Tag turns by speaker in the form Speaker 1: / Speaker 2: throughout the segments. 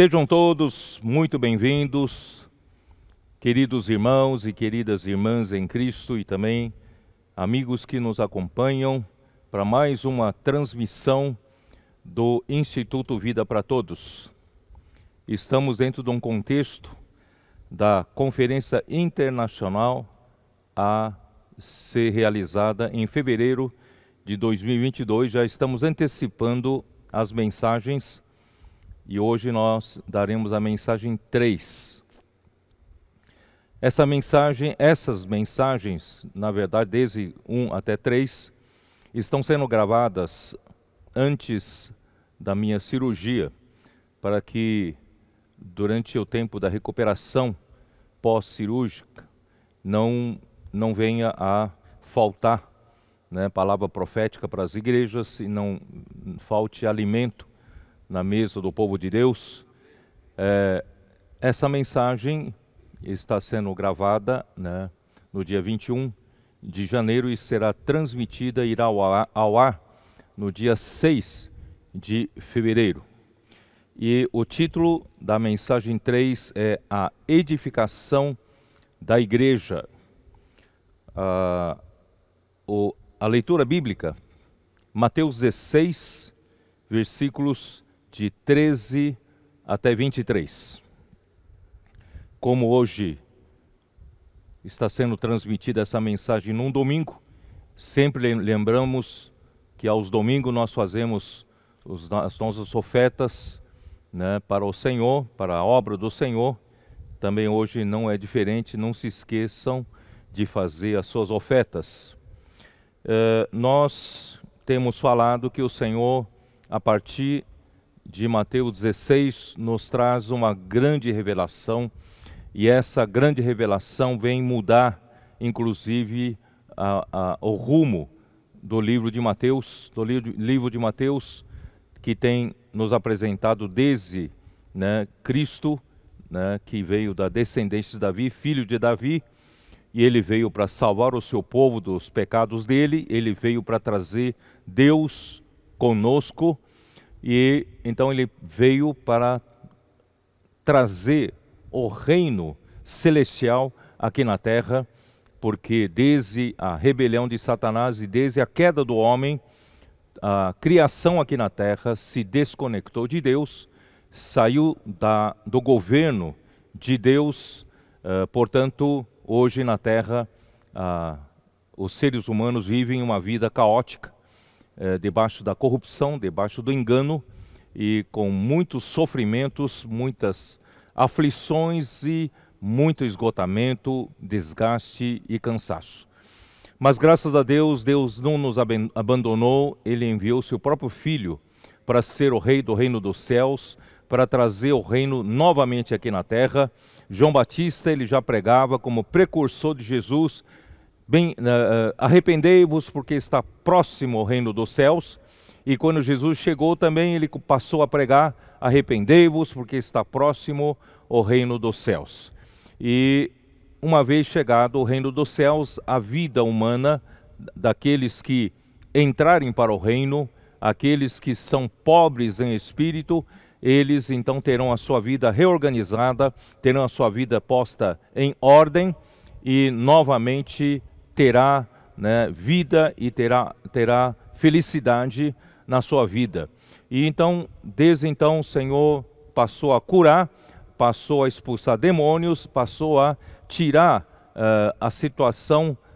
Speaker 1: Sejam todos muito bem-vindos, queridos irmãos e queridas irmãs em Cristo e também amigos que nos acompanham para mais uma transmissão do Instituto Vida para Todos. Estamos dentro de um contexto da Conferência Internacional a ser realizada em fevereiro de 2022. Já estamos antecipando as mensagens e hoje nós daremos a mensagem 3. Essas mensagens, na verdade, desde 1 até 3, estão sendo gravadas antes da minha cirurgia, para que durante o tempo da recuperação pós-cirúrgica não venha a faltar, palavra profética para as igrejas e não falte alimento na mesa do povo de Deus. Essa mensagem está sendo gravada no dia 21 de janeiro e será transmitida, irá ao ar no dia 6 de fevereiro. E o título da mensagem 3 é a edificação da igreja. A leitura bíblica, Mateus 16, versículos de 13 até 23. Como hoje está sendo transmitida essa mensagem num domingo, sempre lembramos que aos domingos nós fazemos as nossas ofertas para o Senhor, para a obra do Senhor. Também hoje não é diferente, não se esqueçam de fazer as suas ofertas. Nós temos falado que o Senhor, a partir de Mateus 16, nos traz uma grande revelação, e essa grande revelação vem mudar, inclusive, o rumo do livro de Mateus, que tem nos apresentado desde Cristo, que veio da descendência de Davi, filho de Davi, e ele veio para salvar o seu povo dos pecados dele, ele veio para trazer Deus conosco, e então ele veio para trazer o reino celestial aqui na terra, porque desde a rebelião de Satanás e desde a queda do homem, a criação aqui na terra se desconectou de Deus, saiu do governo de Deus. Portanto, hoje na terra, os seres humanos vivem uma vida caótica, debaixo da corrupção, debaixo do engano e com muitos sofrimentos, muitas aflições e muito esgotamento, desgaste e cansaço. Mas graças a Deus, Deus não nos abandonou, Ele enviou seu próprio Filho para ser o Rei do reino dos céus, para trazer o reino novamente aqui na terra. João Batista, ele já pregava como precursor de Jesus: arrependei-vos porque está próximo o reino dos céus. E quando Jesus chegou também, ele passou a pregar: arrependei-vos porque está próximo o reino dos céus. E uma vez chegado o reino dos céus, a vida humana daqueles que entrarem para o reino, aqueles que são pobres em espírito, eles então terão a sua vida reorganizada, terão a sua vida posta em ordem e novamente terá vida e terá felicidade na sua vida. E então, desde então, o Senhor passou a curar, passou a expulsar demônios, passou a tirar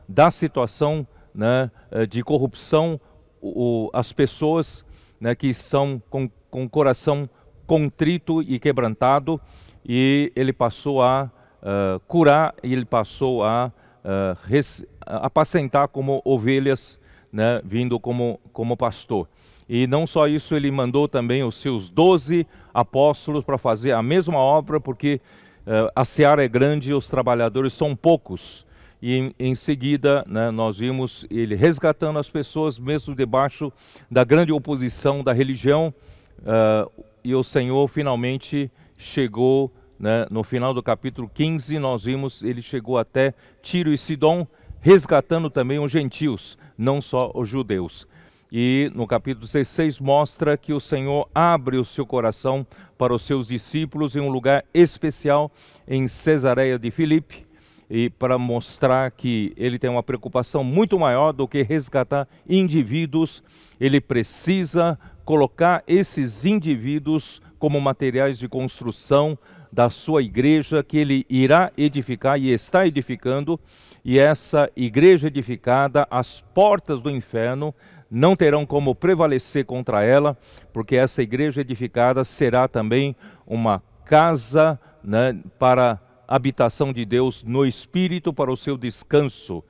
Speaker 1: da situação de corrupção as pessoas que estão com o coração contrito e quebrantado, e ele passou a curar, e ele passou a apacentar como ovelhas, vindo como pastor. E não só isso, ele mandou também os seus 12 apóstolos para fazer a mesma obra, porque a seara é grande e os trabalhadores são poucos. E em seguida, nós vimos ele resgatando as pessoas, mesmo debaixo da grande oposição da religião, e o Senhor finalmente chegou, no final do capítulo 15, nós vimos, ele chegou até Tiro e Sidom, resgatando também os gentios, não só os judeus. E no capítulo 16 mostra que o Senhor abre o seu coração para os seus discípulos em um lugar especial em Cesareia de Filipe, e para mostrar que ele tem uma preocupação muito maior do que resgatar indivíduos. Ele precisa colocar esses indivíduos como materiais de construção da sua igreja, que ele irá edificar e está edificando, e essa igreja edificada, as portas do inferno não terão como prevalecer contra ela, porque essa igreja edificada será também uma casa, né, para habitação de Deus no Espírito, para o seu descanso.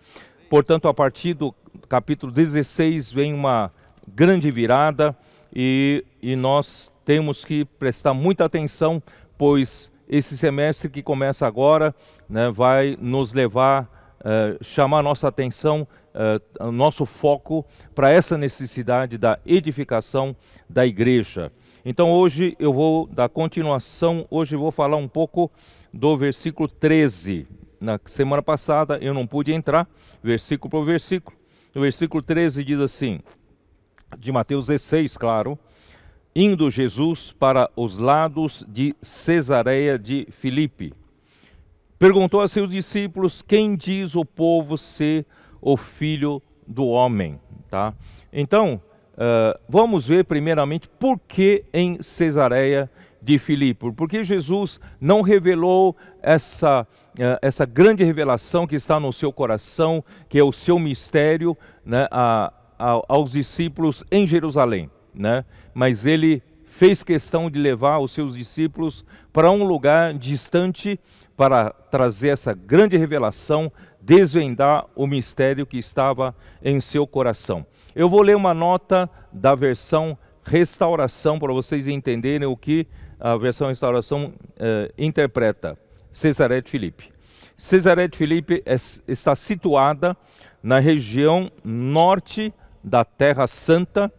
Speaker 1: Portanto, a partir do capítulo 16 vem uma grande virada, e nós temos que prestar muita atenção, pois esse semestre que começa agora, né, vai nos levar, chamar nossa atenção, nosso foco para essa necessidade da edificação da igreja. Então hoje eu vou dar continuação, hoje eu vou falar um pouco do versículo 13. Na semana passada eu não pude entrar, versículo por versículo. O versículo 13 diz assim, de Mateus 16, claro: indo Jesus para os lados de Cesareia de Filipe, perguntou a seus discípulos: quem diz o povo ser o Filho do Homem? Tá? Então, vamos ver primeiramente por que em Cesareia de Filipe. Porque Jesus não revelou essa grande revelação que está no seu coração, que é o seu mistério, né, aos discípulos em Jerusalém, né? Mas ele fez questão de levar os seus discípulos para um lugar distante para trazer essa grande revelação, desvendar o mistério que estava em seu coração. Eu vou ler uma nota da versão Restauração para vocês entenderem o que a versão Restauração interpreta. Cesareia de Filipe. Cesareia de Filipe está situada na região norte da Terra Santa,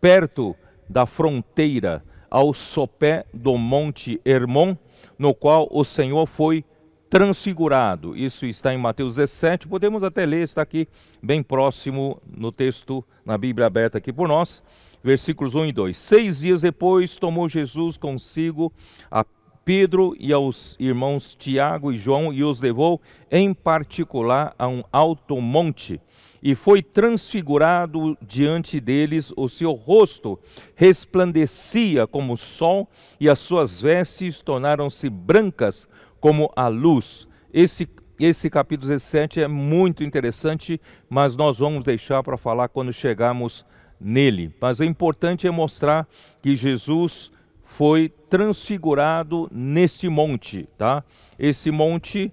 Speaker 1: perto da fronteira ao sopé do Monte Hermon, no qual o Senhor foi transfigurado. Isso está em Mateus 17, podemos até ler, está aqui bem próximo no texto, na Bíblia aberta aqui por nós, versículos 1 e 2. 6 dias depois tomou Jesus consigo a Pedro e aos irmãos Tiago e João e os levou em particular a um alto monte, e foi transfigurado diante deles. O seu rosto resplandecia como o sol, e as suas vestes tornaram-se brancas como a luz. Esse capítulo 17 é muito interessante, mas nós vamos deixar para falar quando chegarmos nele. Mas o importante é mostrar que Jesus foi transfigurado neste monte, tá? Esse monte,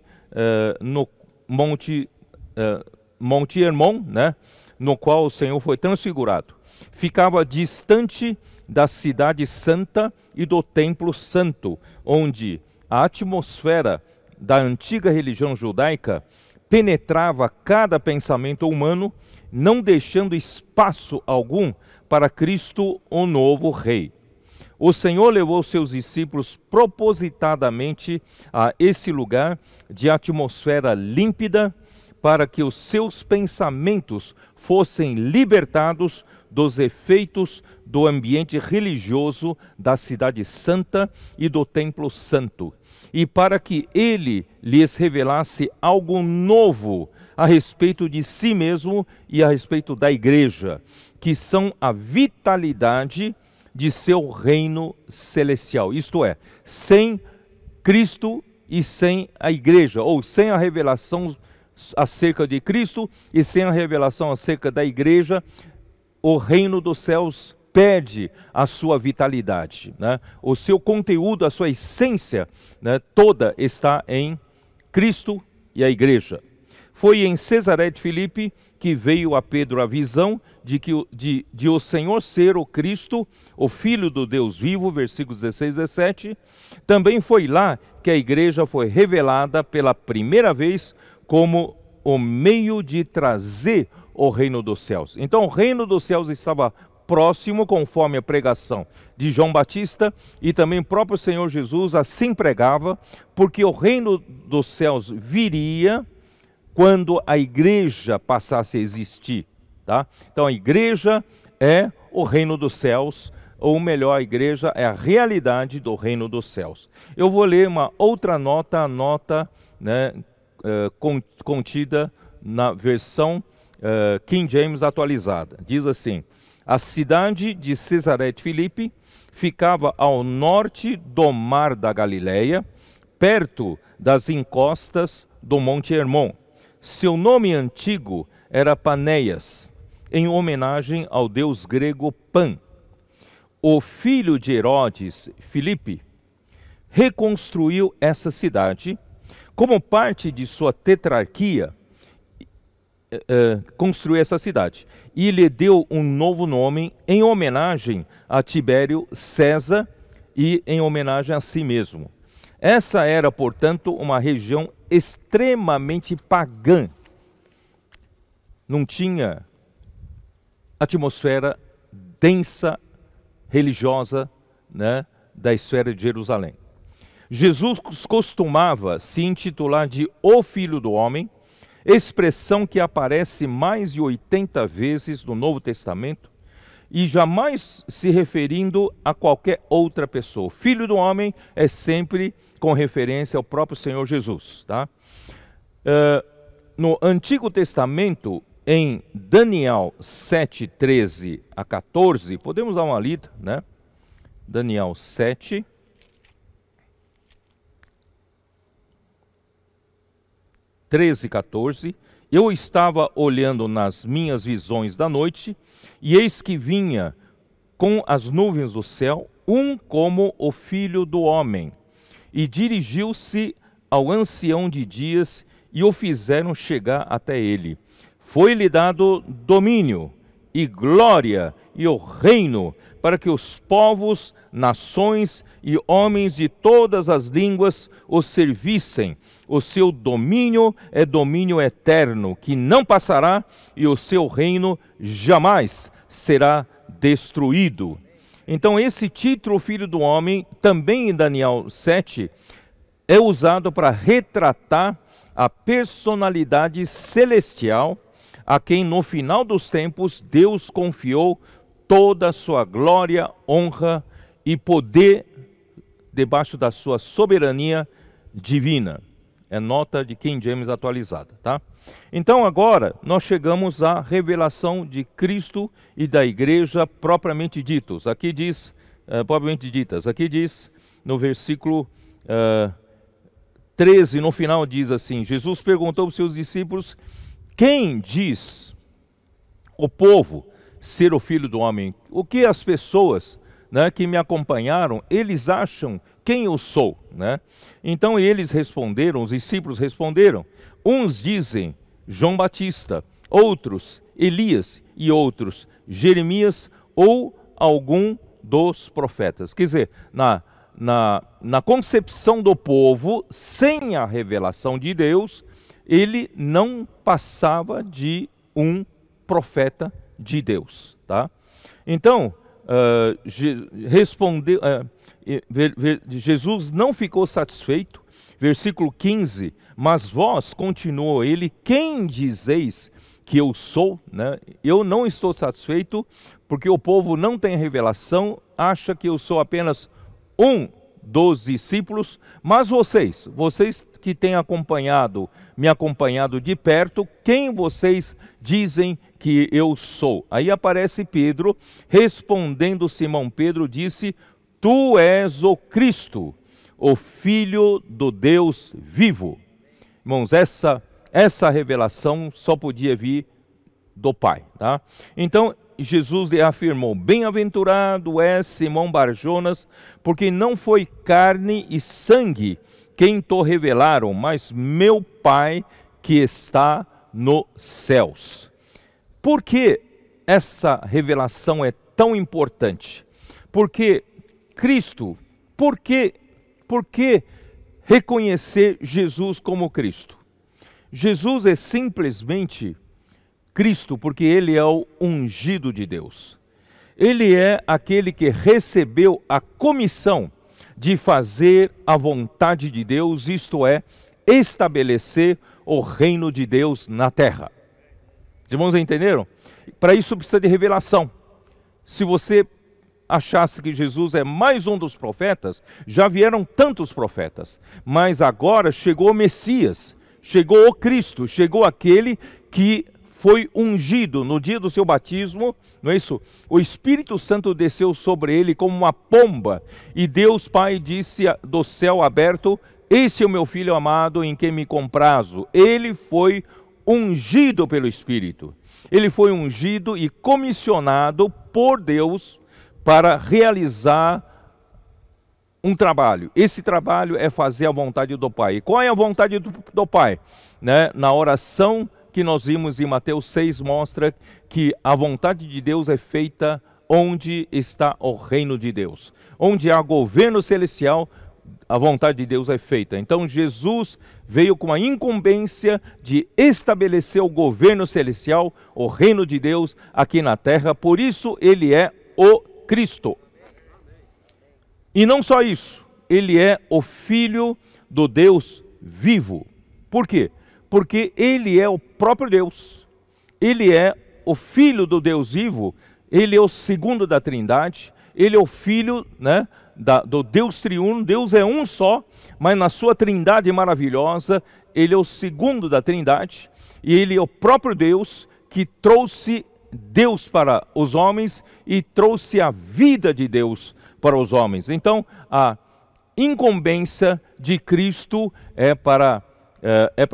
Speaker 1: no Monte Hermon, né? No qual o Senhor foi transfigurado, ficava distante da cidade santa e do templo santo, onde a atmosfera da antiga religião judaica penetrava cada pensamento humano, não deixando espaço algum para Cristo, o novo Rei. O Senhor levou seus discípulos propositadamente a esse lugar de atmosfera límpida, para que os seus pensamentos fossem libertados dos efeitos do ambiente religioso da cidade santa e do templo santo, e para que ele lhes revelasse algo novo a respeito de si mesmo e a respeito da igreja, que são a vitalidade de seu reino celestial. Isto é, sem Cristo e sem a igreja, ou sem a revelação acerca de Cristo e sem a revelação acerca da igreja, o reino dos céus perde a sua vitalidade, né? O seu conteúdo, a sua essência, né, toda está em Cristo e a igreja. Foi em Cesareia de Filipe que veio a Pedro a visão de o Senhor ser o Cristo, o Filho do Deus vivo, versículos 16 e 17. Também foi lá que a igreja foi revelada pela primeira vez como o meio de trazer o reino dos céus. Então o reino dos céus estava próximo, conforme a pregação de João Batista, e também o próprio Senhor Jesus assim pregava, porque o reino dos céus viria quando a igreja passasse a existir, tá? Então a igreja é o reino dos céus, ou melhor, a igreja é a realidade do reino dos céus. Eu vou ler uma outra nota, a nota, né, contida na versão King James atualizada. Diz assim: a cidade de Cesaré de Filipe ficava ao norte do mar da Galileia, perto das encostas do Monte Hermon. Seu nome antigo era Panéias, em homenagem ao deus grego Pan. O filho de Herodes, Filipe, reconstruiu essa cidade como parte de sua tetrarquia. Construiu essa cidade e lhe deu um novo nome em homenagem a Tibério César e em homenagem a si mesmo. Essa era, portanto, uma região extremamente pagã. Não tinha atmosfera densa, religiosa, né, da esfera de Jerusalém. Jesus costumava se intitular de O Filho do Homem, expressão que aparece mais de 80 vezes no Novo Testamento, e jamais se referindo a qualquer outra pessoa. Filho do Homem é sempre com referência ao próprio Senhor Jesus. Tá? No Antigo Testamento, em Daniel 7, 13 a 14, podemos dar uma lida, né? Daniel 7, 13 e 14. Eu estava olhando nas minhas visões da noite, e eis que vinha com as nuvens do céu um como o Filho do Homem, e dirigiu-se ao ancião de dias, e o fizeram chegar até ele. Foi-lhe dado domínio e glória e o reino, para que os povos, nações e homens de todas as línguas o servissem. O seu domínio é domínio eterno, que não passará, e o seu reino jamais será destruído. Então esse título, Filho do Homem, também em Daniel 7, é usado para retratar a personalidade celestial a quem no final dos tempos Deus confiou toda a sua glória, honra e poder debaixo da sua soberania divina. É nota de King James atualizada, tá? Então agora nós chegamos à revelação de Cristo e da igreja propriamente ditos. Aqui diz, propriamente ditas, aqui diz no versículo 13, no final diz assim: Jesus perguntou aos seus discípulos: quem diz o povo ser o Filho do Homem? O que as pessoas, né, que me acompanharam, eles acham quem eu sou, né? Então eles responderam, os discípulos responderam: uns dizem João Batista, outros Elias e outros Jeremias ou algum dos profetas. Quer dizer, na concepção do povo, sem a revelação de Deus, ele não passava de um profeta de Deus, tá? Então, Jesus não ficou satisfeito, versículo 15, mas vós, continuou ele, quem dizeis que eu sou? Né? Eu não estou satisfeito, porque o povo não tem revelação, acha que eu sou apenas um dos discípulos, mas vocês que têm me acompanhado de perto, quem vocês dizem que eu sou? Aí aparece Pedro, respondendo Simão Pedro, disse: tu és o Cristo, o Filho do Deus vivo. Irmãos, essa revelação só podia vir do Pai, tá? Então, Jesus lhe afirmou: bem-aventurado és Simão Barjonas, porque não foi carne e sangue quem te revelaram, mas meu Pai que está nos céus. Por que essa revelação é tão importante? Porque Cristo, por que reconhecer Jesus como Cristo? Jesus é simplesmente Cristo, porque ele é o ungido de Deus. Ele é aquele que recebeu a comissão de fazer a vontade de Deus, isto é, estabelecer o reino de Deus na terra. Os irmãos entenderam? Para isso precisa de revelação. se você achasse que Jesus é mais um dos profetas, já vieram tantos profetas, mas agora chegou o Messias, chegou o Cristo, chegou aquele que foi ungido no dia do seu batismo, não é isso? O Espírito Santo desceu sobre ele como uma pomba, e Deus Pai disse do céu aberto: esse é o meu Filho amado em quem me comprazo. Ele foi ungido pelo Espírito. Ele foi ungido e comissionado por Deus para realizar um trabalho. Esse trabalho é fazer a vontade do Pai. E qual é a vontade do Pai? Né? Na oração que nós vimos em Mateus 6, mostra que a vontade de Deus é feita onde está o reino de Deus. Onde há governo celestial, a vontade de Deus é feita. Então Jesus veio com a incumbência de estabelecer o governo celestial, o reino de Deus aqui na terra. Por isso ele é o Cristo. E não só isso, ele é o Filho do Deus vivo. Por quê? Porque ele é o próprio Deus. Ele é o Filho do Deus vivo. Ele é o segundo da Trindade. Ele é o Filho, né, do Deus triuno. Deus é um só, mas na sua Trindade maravilhosa, ele é o segundo da Trindade. E ele é o próprio Deus que trouxe Deus para os homens e trouxe a vida de Deus para os homens. Então, a incumbência de Cristo é para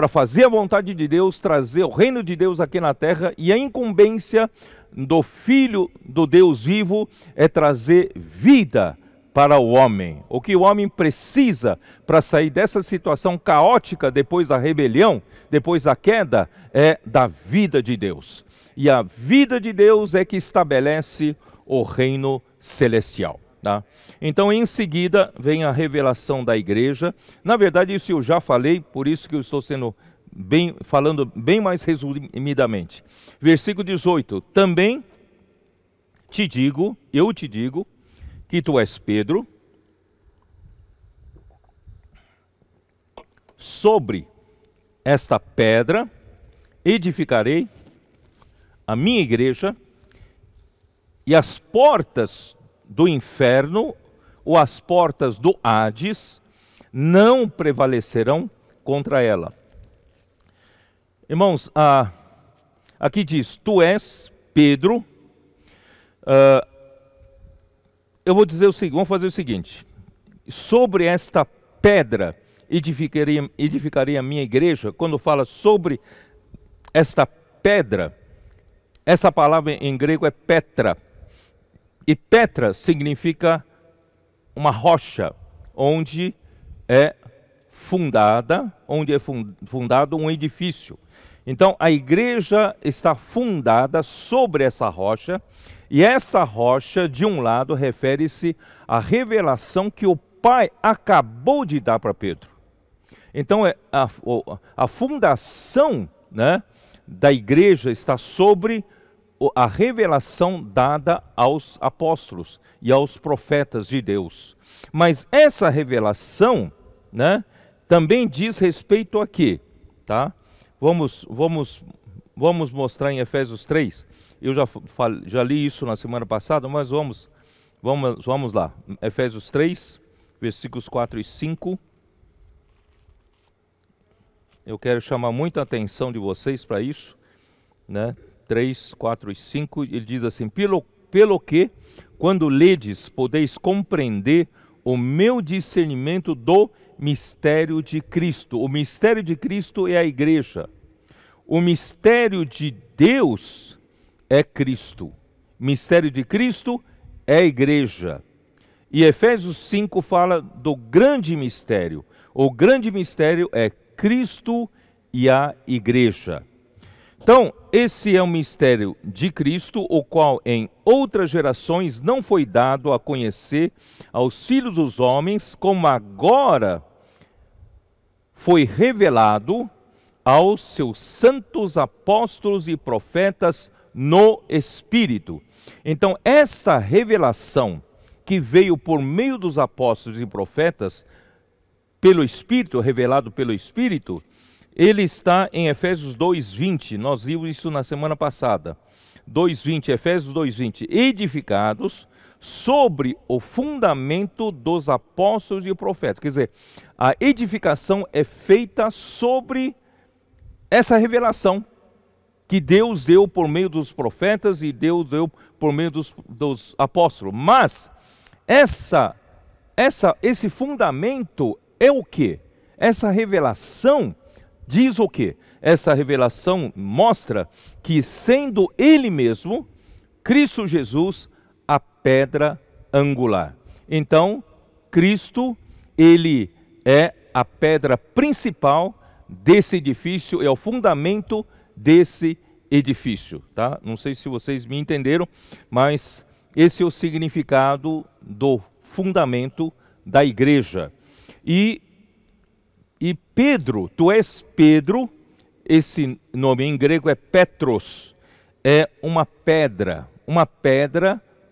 Speaker 1: fazer a vontade de Deus, trazer o reino de Deus aqui na terra, e a incumbência do Filho do Deus vivo é trazer vida para o homem. O que o homem precisa para sair dessa situação caótica depois da rebelião, depois da queda, é da vida de Deus. E a vida de Deus é que estabelece o reino celestial. Tá? Então, em seguida, vem a revelação da igreja. Na verdade, isso eu já falei, por isso que eu estou falando bem mais resumidamente. Versículo 18. Também eu te digo, que tu és Pedro, sobre esta pedra edificarei a minha igreja, e as portas do inferno, ou as portas do Hades, não prevalecerão contra ela. Irmãos, aqui diz: tu és Pedro. Eu vou dizer o seguinte, vamos fazer o seguinte: sobre esta pedra edificarei a minha igreja. Quando fala sobre esta pedra, essa palavra em grego é Petra. E Petra significa uma rocha, onde é fundado um edifício. Então a igreja está fundada sobre essa rocha, e essa rocha, de um lado, refere-se à revelação que o Pai acabou de dar para Pedro. Então a fundação, né, da igreja está sobre a revelação dada aos apóstolos e aos profetas de Deus. Mas essa revelação, né, também diz respeito a quê? Tá? Vamos mostrar em Efésios 3. Eu já li isso na semana passada, mas vamos lá. Efésios 3, versículos 4 e 5. Eu quero chamar muita atenção de vocês para isso, né? 3, 4 e 5, ele diz assim: pelo que, quando ledes, podeis compreender o meu discernimento do mistério de Cristo. O mistério de Cristo é a igreja. O mistério de Deus é Cristo. O mistério de Cristo é a igreja. E Efésios 5 fala do grande mistério. O grande mistério é Cristo e a igreja. Então, esse é o mistério de Cristo, o qual em outras gerações não foi dado a conhecer aos filhos dos homens, como agora foi revelado aos seus santos apóstolos e profetas no Espírito. Então, essa revelação que veio por meio dos apóstolos e profetas, pelo Espírito, revelado pelo Espírito, ele está em Efésios 2:20, nós vimos isso na semana passada. 2:20, Efésios 2:20, edificados sobre o fundamento dos apóstolos e profetas. Quer dizer, a edificação é feita sobre essa revelação que Deus deu por meio dos profetas e Deus deu por meio dos apóstolos. Mas esse fundamento é o quê? Essa revelação diz o quê? Essa revelação mostra que, sendo Ele mesmo, Cristo Jesus, a pedra angular. Então, Cristo, Ele é a pedra principal desse edifício, é o fundamento desse edifício, tá? Não sei se vocês me entenderam, mas esse é o significado do fundamento da igreja. E Pedro, tu és Pedro, esse nome em grego é Petros, é uma pedra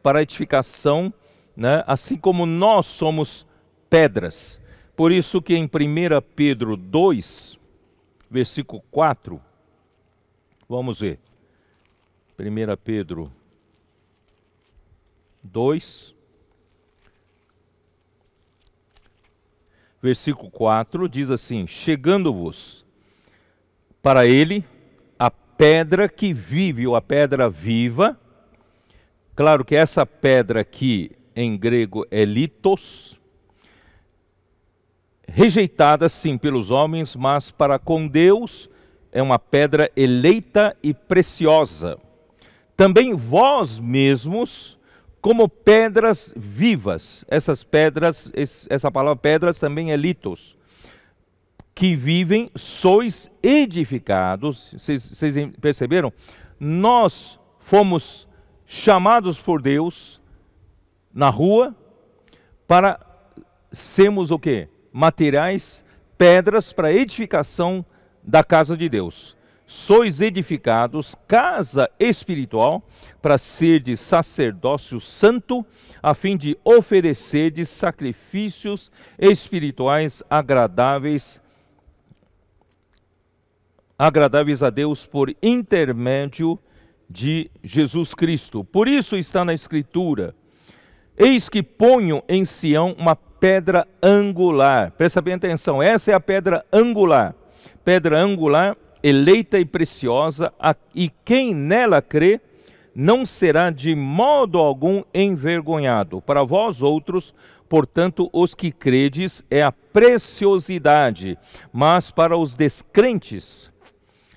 Speaker 1: para edificação, né? Assim como nós somos pedras. Por isso que em 1 Pedro 2, versículo 4, vamos ver. 1 Pedro 2, versículo 4, diz assim: chegando-vos para ele a pedra que vive, ou a pedra viva. Claro que essa pedra aqui em grego é litos, rejeitada sim pelos homens, mas para com Deus é uma pedra eleita e preciosa. Também vós mesmos, como pedras vivas, essas pedras, essa palavra pedras também é litos, que vivem, sois edificados. Vocês perceberam? Nós fomos chamados por Deus na rua para sermos o quê? Materiais, pedras para edificação da casa de Deus. Sois edificados, casa espiritual, para serdes sacerdócio santo, a fim de oferecerdes sacrifícios espirituais agradáveis a Deus por intermédio de Jesus Cristo. Por isso está na Escritura: eis que ponho em Sião uma pedra angular. Presta bem atenção, essa é a pedra angular, eleita e preciosa, e quem nela crê não será de modo algum envergonhado. Para vós outros, portanto, os que credes, é a preciosidade, mas para os descrentes,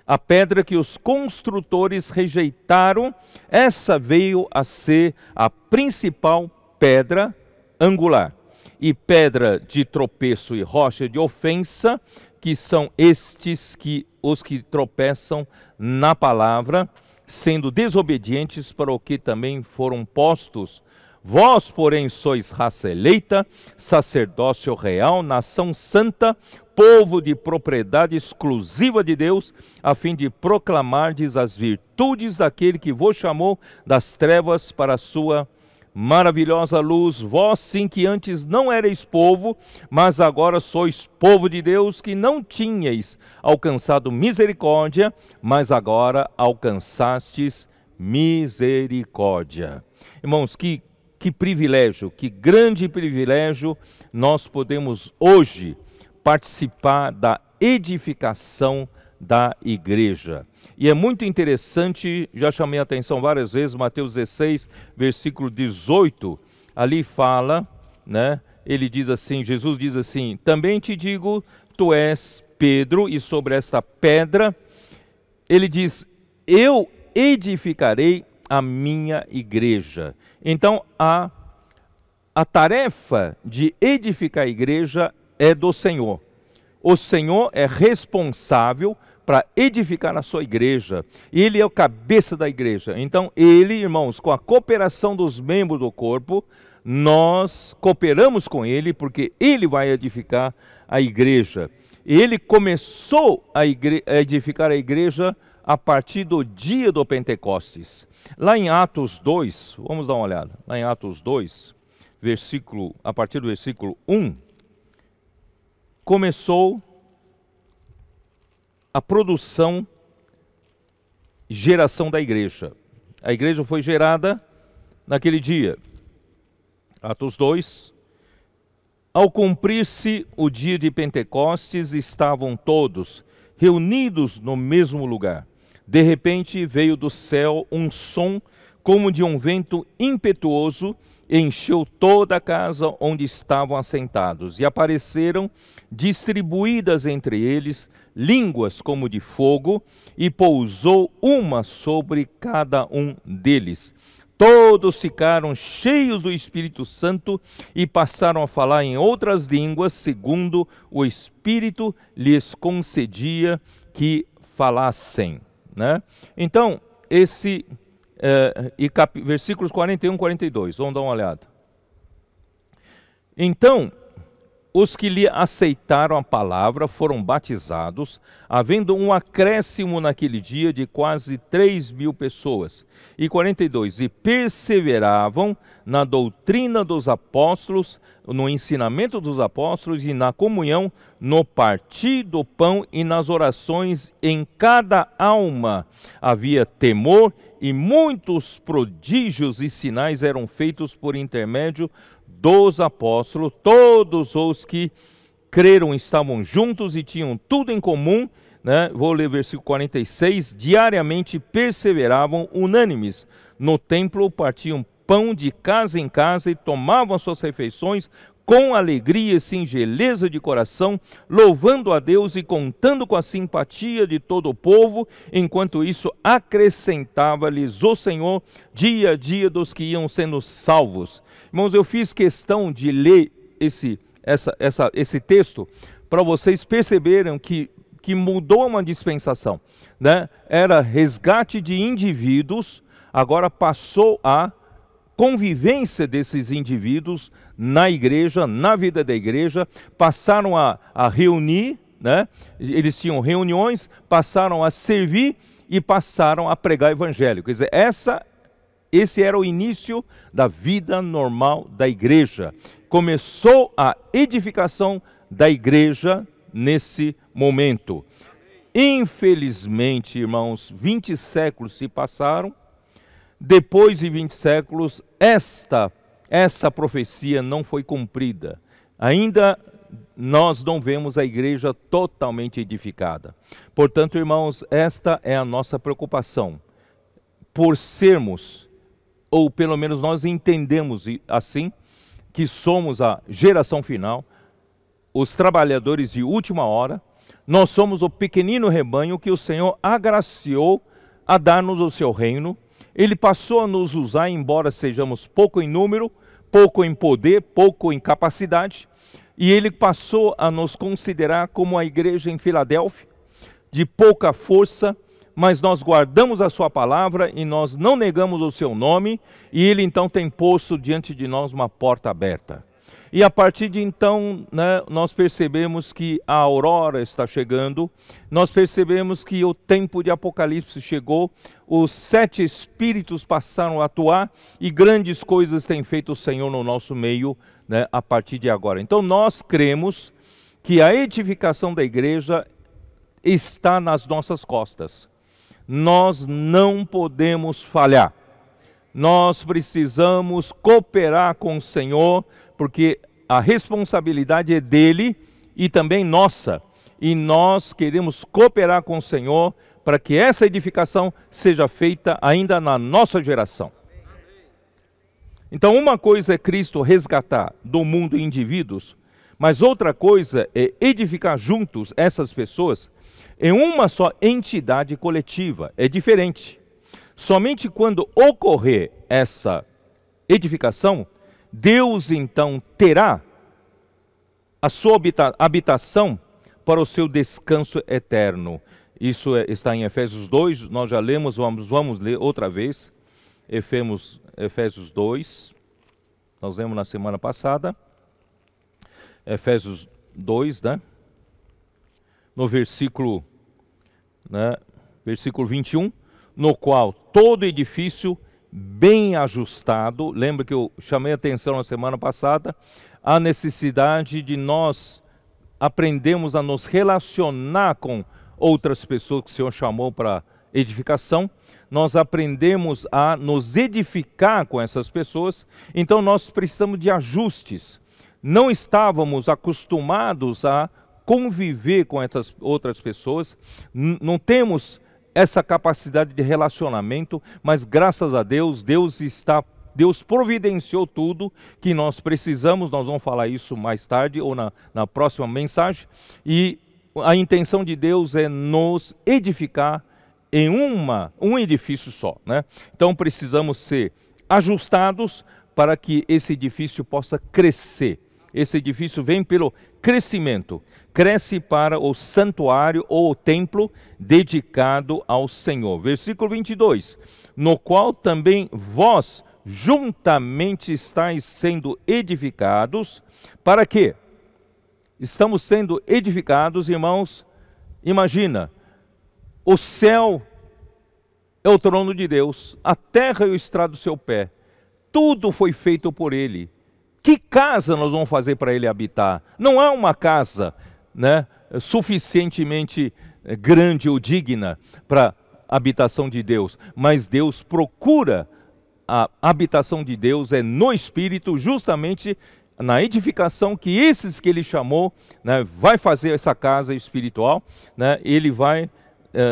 Speaker 1: a pedra que os construtores rejeitaram, essa veio a ser a principal pedra angular. E pedra de tropeço e rocha de ofensa, que são estes os que tropeçam na palavra, sendo desobedientes, para o que também foram postos. Vós, porém, sois raça eleita, sacerdócio real, nação santa, povo de propriedade exclusiva de Deus, a fim de proclamardes as virtudes daquele que vos chamou das trevas para a sua maravilhosa luz. Vós sim que antes não erais povo, mas agora sois povo de Deus, que não tinhais alcançado misericórdia, mas agora alcançastes misericórdia. Irmãos, que privilégio, que grande privilégio nós podemos hoje participar da edificação da igreja. E é muito interessante, já chamei a atenção várias vezes, Mateus 16, versículo 18, ali fala, né? Ele diz assim, Jesus diz assim: também te digo, tu és Pedro, e sobre esta pedra, ele diz, eu edificarei a minha igreja. Então, a tarefa de edificar a igreja é do Senhor. O Senhor é responsável para edificar a sua igreja. Ele é o cabeça da igreja. Então, ele, irmãos, com a cooperação dos membros do corpo, nós cooperamos com ele, porque ele vai edificar a igreja. Ele começou a edificar a igreja a partir do dia do Pentecostes. Lá em Atos 2, vamos dar uma olhada. Lá em Atos 2, a partir do versículo 1, começou a produção, geração da igreja. A igreja foi gerada naquele dia. Atos 2. Ao cumprir-se o dia de Pentecostes, estavam todos reunidos no mesmo lugar. De repente veio do céu um som como de um vento impetuoso, e encheu toda a casa onde estavam assentados. E apareceram, distribuídas entre eles, línguas como de fogo, e pousou uma sobre cada um deles. Todos ficaram cheios do Espírito Santo e passaram a falar em outras línguas, segundo o Espírito lhes concedia que falassem. Né? Então, versículos 41 e 42, vamos dar uma olhada. Então, os que lhe aceitaram a palavra foram batizados, havendo um acréscimo naquele dia de quase 3.000 pessoas. E 42, e perseveravam na doutrina dos apóstolos, no ensinamento dos apóstolos e na comunhão, no partir do pão e nas orações. Em cada alma havia temor, e muitos prodígios e sinais eram feitos por intermédio dos apóstolos. Todos os que creram estavam juntos e tinham tudo em comum. Né? Vou ler o versículo 46. Diariamente perseveravam unânimes no templo, partiam pão de casa em casa e tomavam as suas refeições com alegria e singeleza de coração, louvando a Deus e contando com a simpatia de todo o povo. Enquanto isso, acrescentava-lhes o Senhor dia a dia dos que iam sendo salvos. Irmãos, eu fiz questão de ler esse texto para vocês perceberem que mudou uma dispensação. Né? Era resgate de indivíduos, agora passou a convivência desses indivíduos na igreja, na vida da igreja, passaram a reunir, né? Eles tinham reuniões, passaram a servir e passaram a pregar o evangelho. Quer dizer, esse era o início da vida normal da igreja. Começou a edificação da igreja nesse momento. Infelizmente, irmãos, 20 séculos se passaram. Depois de 20 séculos, essa profecia não foi cumprida. Ainda nós não vemos a igreja totalmente edificada. Portanto, irmãos, esta é a nossa preocupação. Por sermos, ou pelo menos nós entendemos assim, que somos a geração final, os trabalhadores de última hora, nós somos o pequenino rebanho que o Senhor agraciou a dar-nos o seu reino. Ele passou a nos usar, embora sejamos pouco em número, pouco em poder, pouco em capacidade, e ele passou a nos considerar como a igreja em Filadélfia, de pouca força, mas nós guardamos a sua palavra e nós não negamos o seu nome, e ele então tem posto diante de nós uma porta aberta. E a partir de então, né, nós percebemos que a aurora está chegando, nós percebemos que o tempo de Apocalipse chegou, os 7 espíritos passaram a atuar e grandes coisas tem feito o Senhor no nosso meio, né, a partir de agora. Então nós cremos que a edificação da igreja está nas nossas costas. Nós não podemos falhar. Nós precisamos cooperar com o Senhor, porque a responsabilidade é dele e também nossa. E nós queremos cooperar com o Senhor para que essa edificação seja feita ainda na nossa geração. Então, uma coisa é Cristo resgatar do mundo indivíduos, mas outra coisa é edificar juntos essas pessoas em uma só entidade coletiva. É diferente. Somente quando ocorrer essa edificação, Deus então terá a sua habitação para o seu descanso eterno. Isso está em Efésios 2, nós já lemos, vamos ler outra vez. Efésios 2, nós lemos na semana passada. Efésios 2, né? No versículo 21, no qual todo edifício bem ajustado, lembra que eu chamei a atenção na semana passada, a necessidade de nós aprendermos a nos relacionar com outras pessoas que o Senhor chamou para edificação, nós aprendemos a nos edificar com essas pessoas, então nós precisamos de ajustes. Não estávamos acostumados a conviver com essas outras pessoas, não temos essa capacidade de relacionamento, mas graças a Deus, Deus providenciou tudo que nós precisamos. Nós vamos falar isso mais tarde ou na próxima mensagem. E a intenção de Deus é nos edificar em um edifício só, né? Então precisamos ser ajustados para que esse edifício possa crescer. Esse edifício vem pelo crescimento, cresce para o santuário ou o templo dedicado ao Senhor. Versículo 22, no qual também vós juntamente estáis sendo edificados. Para quê? Estamos sendo edificados, irmãos. Imagina, o céu é o trono de Deus, a terra é o estrado do seu pé, tudo foi feito por Ele. Que casa nós vamos fazer para Ele habitar? Não há uma casa, né, suficientemente grande ou digna para a habitação de Deus, mas Deus procura, a habitação de Deus é no Espírito, justamente na edificação que esses que Ele chamou, né, vai fazer essa casa espiritual, né, Ele vai,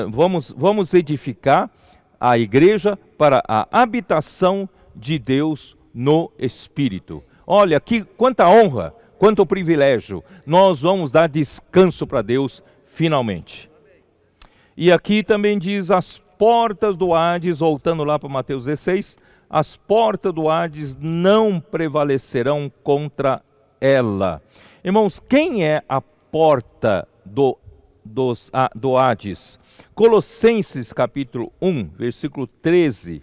Speaker 1: vamos edificar a igreja para a habitação de Deus no Espírito. Olha, quanta honra, quanto privilégio. Nós vamos dar descanso para Deus finalmente. E aqui também diz as portas do Hades, voltando lá para Mateus 16, as portas do Hades não prevalecerão contra ela. Irmãos, quem é a porta do Hades? Colossenses capítulo 1, versículo 13,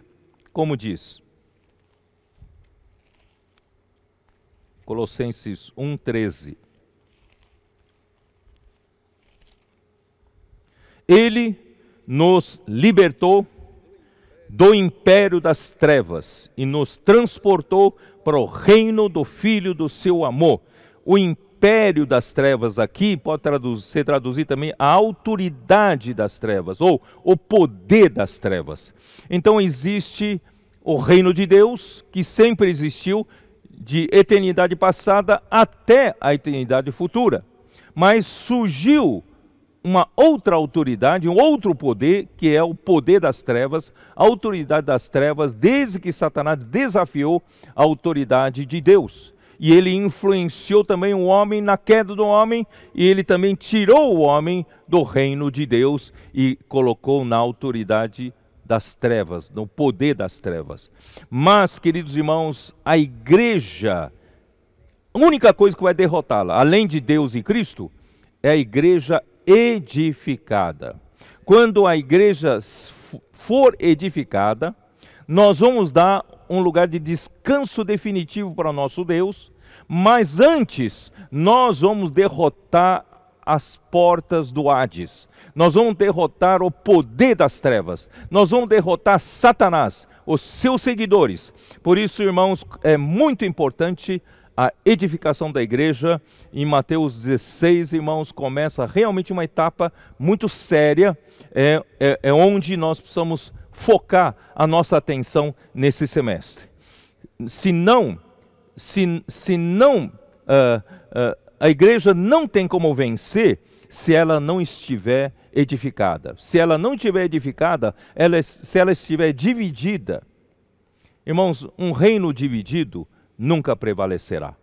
Speaker 1: como diz? Colossenses 1:13. Ele nos libertou do império das trevas e nos transportou para o reino do Filho do seu amor. O império das trevas aqui pode ser traduzido também a autoridade das trevas ou o poder das trevas. Então existe o reino de Deus que sempre existiu, de eternidade passada até a eternidade futura. Mas surgiu uma outra autoridade, um outro poder, que é o poder das trevas, a autoridade das trevas, desde que Satanás desafiou a autoridade de Deus. E ele influenciou também o homem na queda do homem, e ele também tirou o homem do reino de Deus e colocou na autoridade das trevas, no poder das trevas. Mas, queridos irmãos, a igreja, a única coisa que vai derrotá-la, além de Deus e Cristo, é a igreja edificada. Quando a igreja for edificada, nós vamos dar um lugar de descanso definitivo para o nosso Deus, mas antes nós vamos derrotar as portas do Hades. Nós vamos derrotar o poder das trevas. Nós vamos derrotar Satanás, os seus seguidores. Por isso, irmãos, é muito importante a edificação da igreja. Em Mateus 16, irmãos, começa realmente uma etapa muito séria, é onde nós precisamos focar a nossa atenção nesse semestre. A igreja não tem como vencer se ela não estiver edificada. Se ela não estiver edificada, se ela estiver dividida, irmãos, um reino dividido nunca prevalecerá.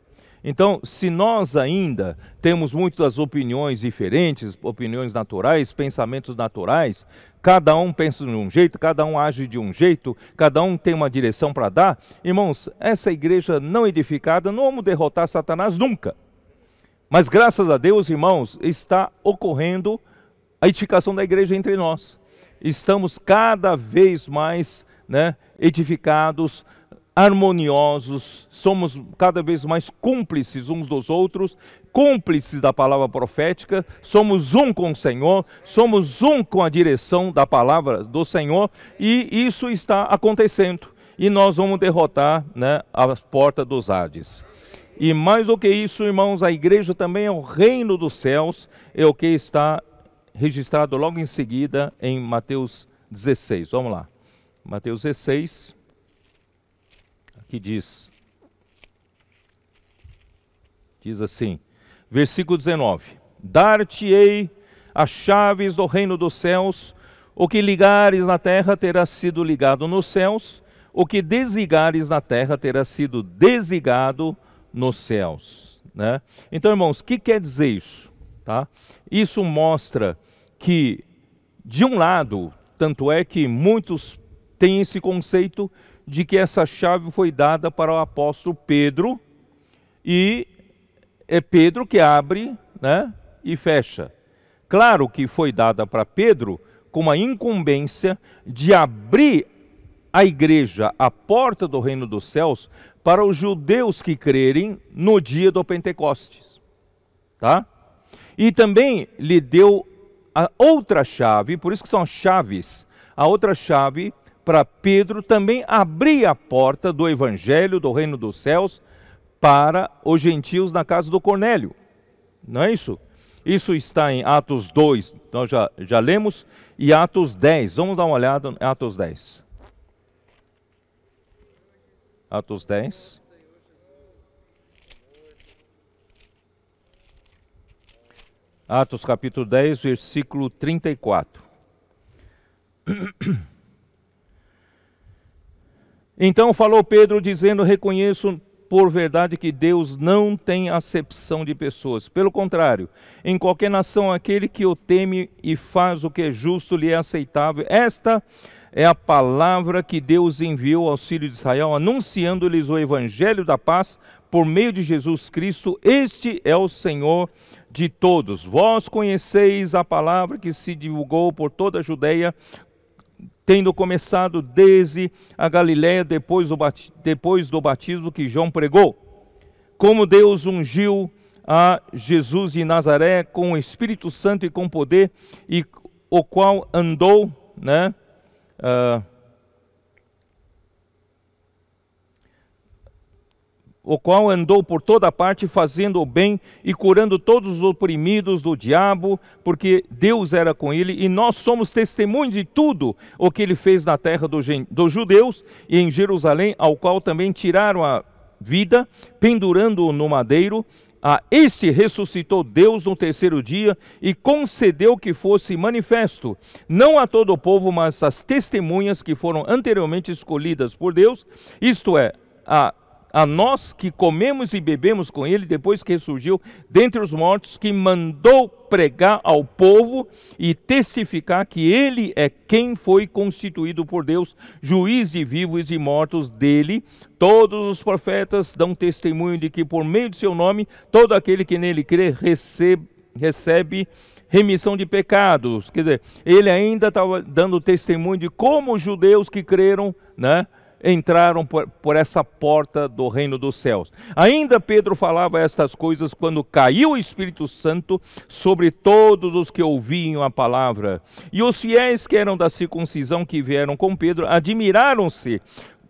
Speaker 1: Então, se nós ainda temos muitas opiniões diferentes, opiniões naturais, pensamentos naturais, cada um pensa de um jeito, cada um age de um jeito, cada um tem uma direção para dar, irmãos, essa igreja não edificada, não vamos derrotar Satanás nunca. Mas graças a Deus, irmãos, está ocorrendo a edificação da igreja entre nós. Estamos cada vez mais, edificados, harmoniosos, somos cada vez mais cúmplices uns dos outros, cúmplices da palavra profética, somos um com o Senhor, somos um com a direção da palavra do Senhor, e isso está acontecendo. E nós vamos derrotar, as portas dos Hades. E mais do que isso, irmãos, a igreja também é o reino dos céus, é o que está registrado logo em seguida em Mateus 16, vamos lá. Mateus 16, aqui diz assim, versículo 19: Dar-te-ei as chaves do reino dos céus, o que ligares na terra terá sido ligado nos céus, o que desligares na terra terá sido desligado nos céus. Né? Então, irmãos, o que quer dizer isso? Tá? Isso mostra que, de um lado, tanto é que muitos têm esse conceito de que essa chave foi dada para o apóstolo Pedro, e é Pedro que abre, né, e fecha. Claro que foi dada para Pedro com a incumbência de abrir a igreja, a porta do reino dos céus, para os judeus que crerem no dia do Pentecostes. Tá? E também lhe deu a outra chave, por isso que são as chaves, a outra chave para Pedro também abrir a porta do evangelho do reino dos céus para os gentios na casa do Cornélio. Não é isso? Isso está em Atos 2, nós já lemos, e Atos 10. Vamos dar uma olhada em Atos 10. Atos 10. Atos capítulo 10, versículo 34. Então falou Pedro dizendo: reconheço por verdade que Deus não tem acepção de pessoas. Pelo contrário, em qualquer nação aquele que o teme e faz o que é justo lhe é aceitável. Esta é a palavra que Deus enviou aos filhos de Israel, anunciando-lhes o evangelho da paz por meio de Jesus Cristo. Este é o Senhor de todos. Vós conheceis a palavra que se divulgou por toda a Judeia, tendo começado desde a Galiléia, depois do batismo que João pregou, como Deus ungiu a Jesus de Nazaré com o Espírito Santo e com poder, e o qual andou, né, por toda parte, fazendo o bem e curando todos os oprimidos do diabo, porque Deus era com ele, e nós somos testemunhos de tudo o que ele fez na terra dos judeus e em Jerusalém, ao qual também tiraram a vida, pendurando-o no madeiro. A este ressuscitou Deus no terceiro dia e concedeu que fosse manifesto, não a todo o povo, mas às testemunhas que foram anteriormente escolhidas por Deus, isto é, a nós que comemos e bebemos com ele depois que ressurgiu dentre os mortos, que mandou pregar ao povo e testificar que ele é quem foi constituído por Deus, juiz de vivos e mortos. Dele todos os profetas dão testemunho de que por meio de seu nome todo aquele que nele crê recebe remissão de pecados. Quer dizer, ele ainda estava dando testemunho de como os judeus que creram, né, entraram por essa porta do reino dos céus. Ainda Pedro falava estas coisas quando caiu o Espírito Santo sobre todos os que ouviam a palavra. E os fiéis que eram da circuncisão que vieram com Pedro admiraram-se,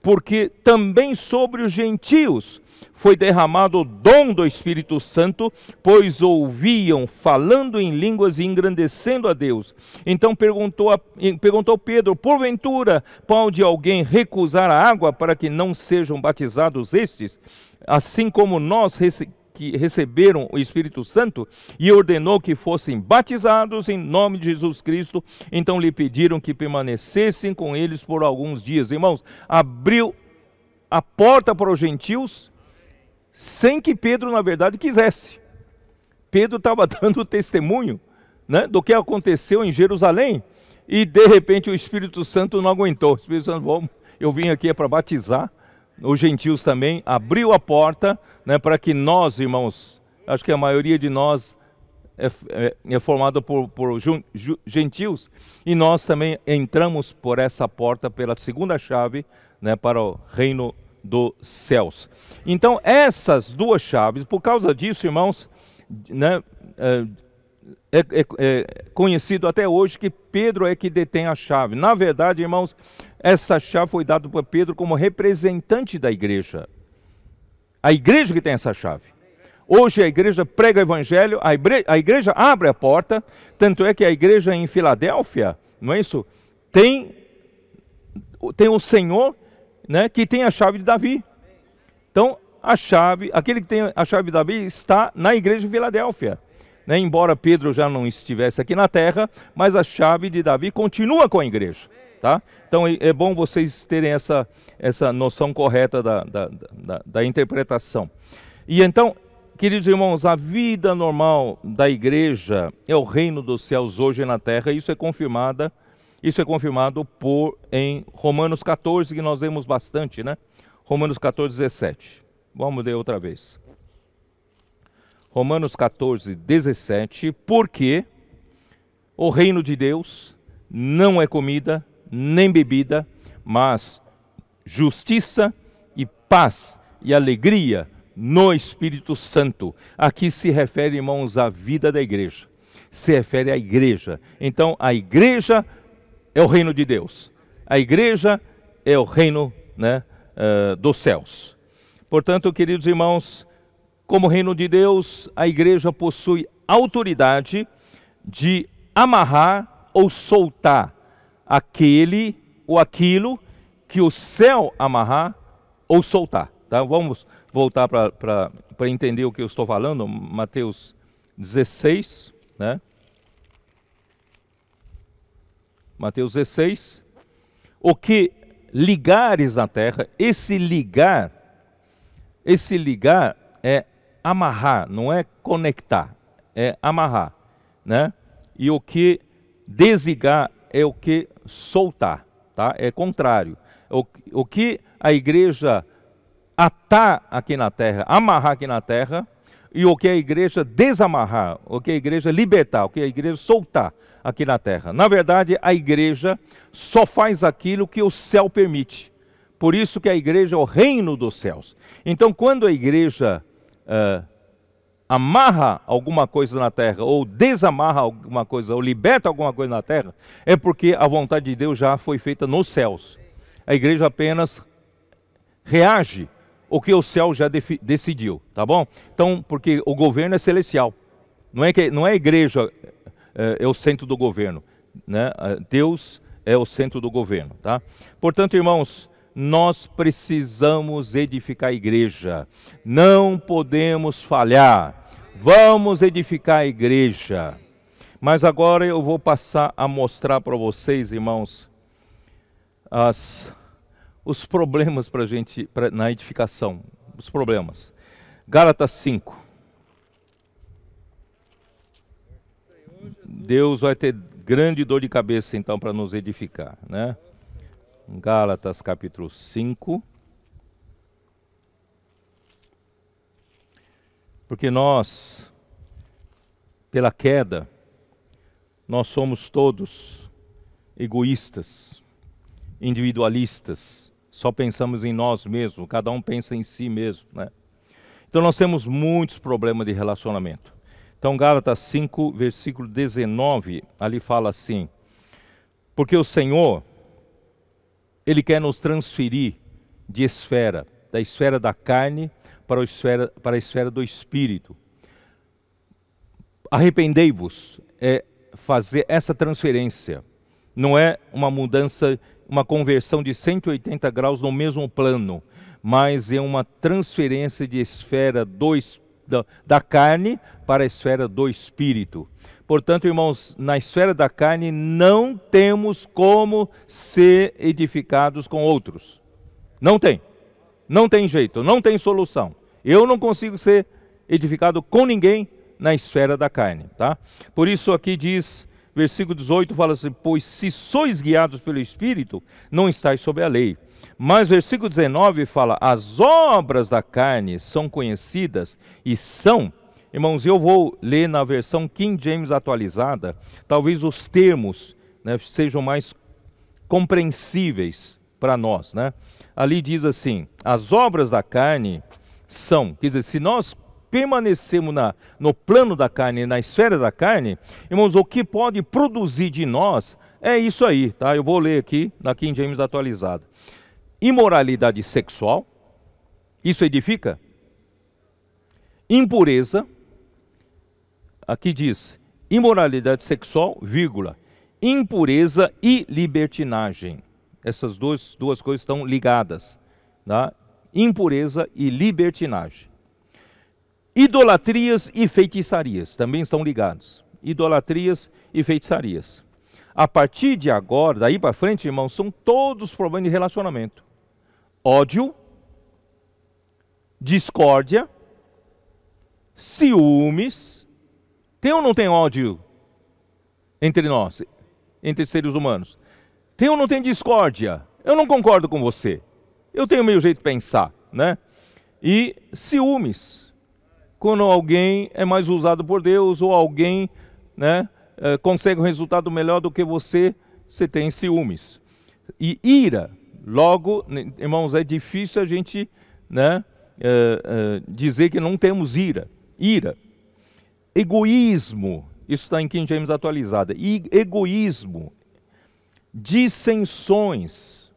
Speaker 1: porque também sobre os gentios foi derramado o dom do Espírito Santo, pois ouviam falando em línguas e engrandecendo a Deus. Então perguntou Pedro: porventura pode alguém recusar a água para que não sejam batizados estes, assim como nós que receberam o Espírito Santo? E ordenou que fossem batizados em nome de Jesus Cristo. Então lhe pediram que permanecessem com eles por alguns dias. Irmãos, abriu a porta para os gentios sem que Pedro, na verdade, quisesse. Pedro estava dando testemunho, né, do que aconteceu em Jerusalém, e de repente o Espírito Santo não aguentou. O Espírito Santo: eu vim aqui para batizar os gentios também. Abriu a porta, né, para que nós, irmãos, acho que a maioria de nós é formada por gentios, e nós também entramos por essa porta, pela segunda chave, né, para o reino dos céus. Então essas duas chaves, por causa disso, irmãos, né, é conhecido até hoje que Pedro é que detém a chave. Na verdade, irmãos, essa chave foi dada por Pedro como representante da igreja. A igreja que tem essa chave. Hoje a igreja prega o evangelho, a igreja abre a porta, tanto é que a igreja em Filadélfia, não é isso? tem o Senhor, né, que tem a chave de Davi. Então, aquele que tem a chave de Davi está na igreja de Filadélfia. Né? Embora Pedro já não estivesse aqui na terra, mas a chave de Davi continua com a igreja. Tá? Então é bom vocês terem essa noção correta da interpretação. E então, queridos irmãos, a vida normal da igreja é o reino dos céus hoje na terra. Isso é confirmado em Romanos 14, que nós lemos bastante, né? Romanos 14, 17. Vamos ler outra vez. Romanos 14, 17. Porque o reino de Deus não é comida nem bebida, mas justiça e paz e alegria no Espírito Santo. Aqui se refere, irmãos, à vida da igreja. Se refere à igreja. Então, a igreja é o reino de Deus. A igreja é o reino, né, dos céus. Portanto, queridos irmãos, como reino de Deus, a igreja possui autoridade de amarrar ou soltar aquele ou aquilo que o céu amarrar ou soltar. Tá? Vamos voltar para entender o que eu estou falando. Mateus 16, né? Mateus 16. O que ligares na terra, esse ligar é amarrar, não é conectar, é amarrar, né? E o que desligar é o que soltar, tá? É contrário. O que a igreja atar aqui na terra, amarrar aqui na terra, e o que a igreja desamarrar, o que a igreja libertar, o que a igreja soltar aqui na terra. Na verdade, a igreja só faz aquilo que o céu permite. Por isso que a igreja é o reino dos céus. Então, quando a igreja amarra alguma coisa na terra, ou desamarra alguma coisa, ou liberta alguma coisa na terra, é porque a vontade de Deus já foi feita nos céus. A igreja apenas reage ao que o céu já decidiu, tá bom? Então, porque o governo é celestial. Não é a igreja é o centro do governo, né? Deus é o centro do governo, tá? Portanto, irmãos, nós precisamos edificar a igreja, não podemos falhar, vamos edificar a igreja. Mas agora eu vou passar a mostrar para vocês, irmãos, os problemas para a gente, na edificação, os problemas. Gálatas 5. Deus vai ter grande dor de cabeça então para nos edificar, né? Gálatas capítulo 5. Porque nós, pela queda, nós somos todos egoístas, individualistas, só pensamos em nós mesmos, cada um pensa em si mesmo, né? Então nós temos muitos problemas de relacionamento. Então Gálatas 5, versículo 19, ali fala assim: porque o Senhor, Ele quer nos transferir de esfera, da esfera da carne para a esfera do Espírito. Arrependei-vos é fazer essa transferência. Não é uma mudança, uma conversão de 180 graus no mesmo plano, mas é uma transferência de esfera da carne para a esfera do Espírito. Portanto, irmãos, na esfera da carne não temos como ser edificados com outros. Não tem. Não tem jeito, não tem solução. Eu não consigo ser edificado com ninguém na esfera da carne, tá? Por isso aqui diz, versículo 18, fala assim: pois se sois guiados pelo Espírito, não estáis sob a lei. Mas versículo 19 fala: as obras da carne são conhecidas e são... Irmãos, eu vou ler na versão King James atualizada, talvez os termos, né, sejam mais compreensíveis para nós, né? Ali diz assim: as obras da carne são, quer dizer, se nós permanecemos no plano da carne, na esfera da carne, irmãos, o que pode produzir de nós é isso aí, tá? Eu vou ler aqui na King James atualizada. Imoralidade sexual, isso edifica? Impureza, aqui diz, imoralidade sexual, vírgula, impureza e libertinagem. Essas duas coisas estão ligadas, tá? Impureza e libertinagem. Idolatrias e feitiçarias também estão ligados. Idolatrias e feitiçarias. A partir de agora, daí para frente, irmãos, são todos problemas de relacionamento. Ódio, discórdia, ciúmes. Tem ou não tem ódio entre nós, entre seres humanos? Tem ou não tem discórdia? Eu não concordo com você. Eu tenho meu jeito de pensar, né? E ciúmes. Quando alguém é mais usado por Deus ou alguém, né, consegue um resultado melhor do que você tem ciúmes. E ira. Logo, irmãos, é difícil a gente, né, dizer que não temos ira. Ira. Egoísmo. Isso está em King James atualizada. E egoísmo. Dissensões,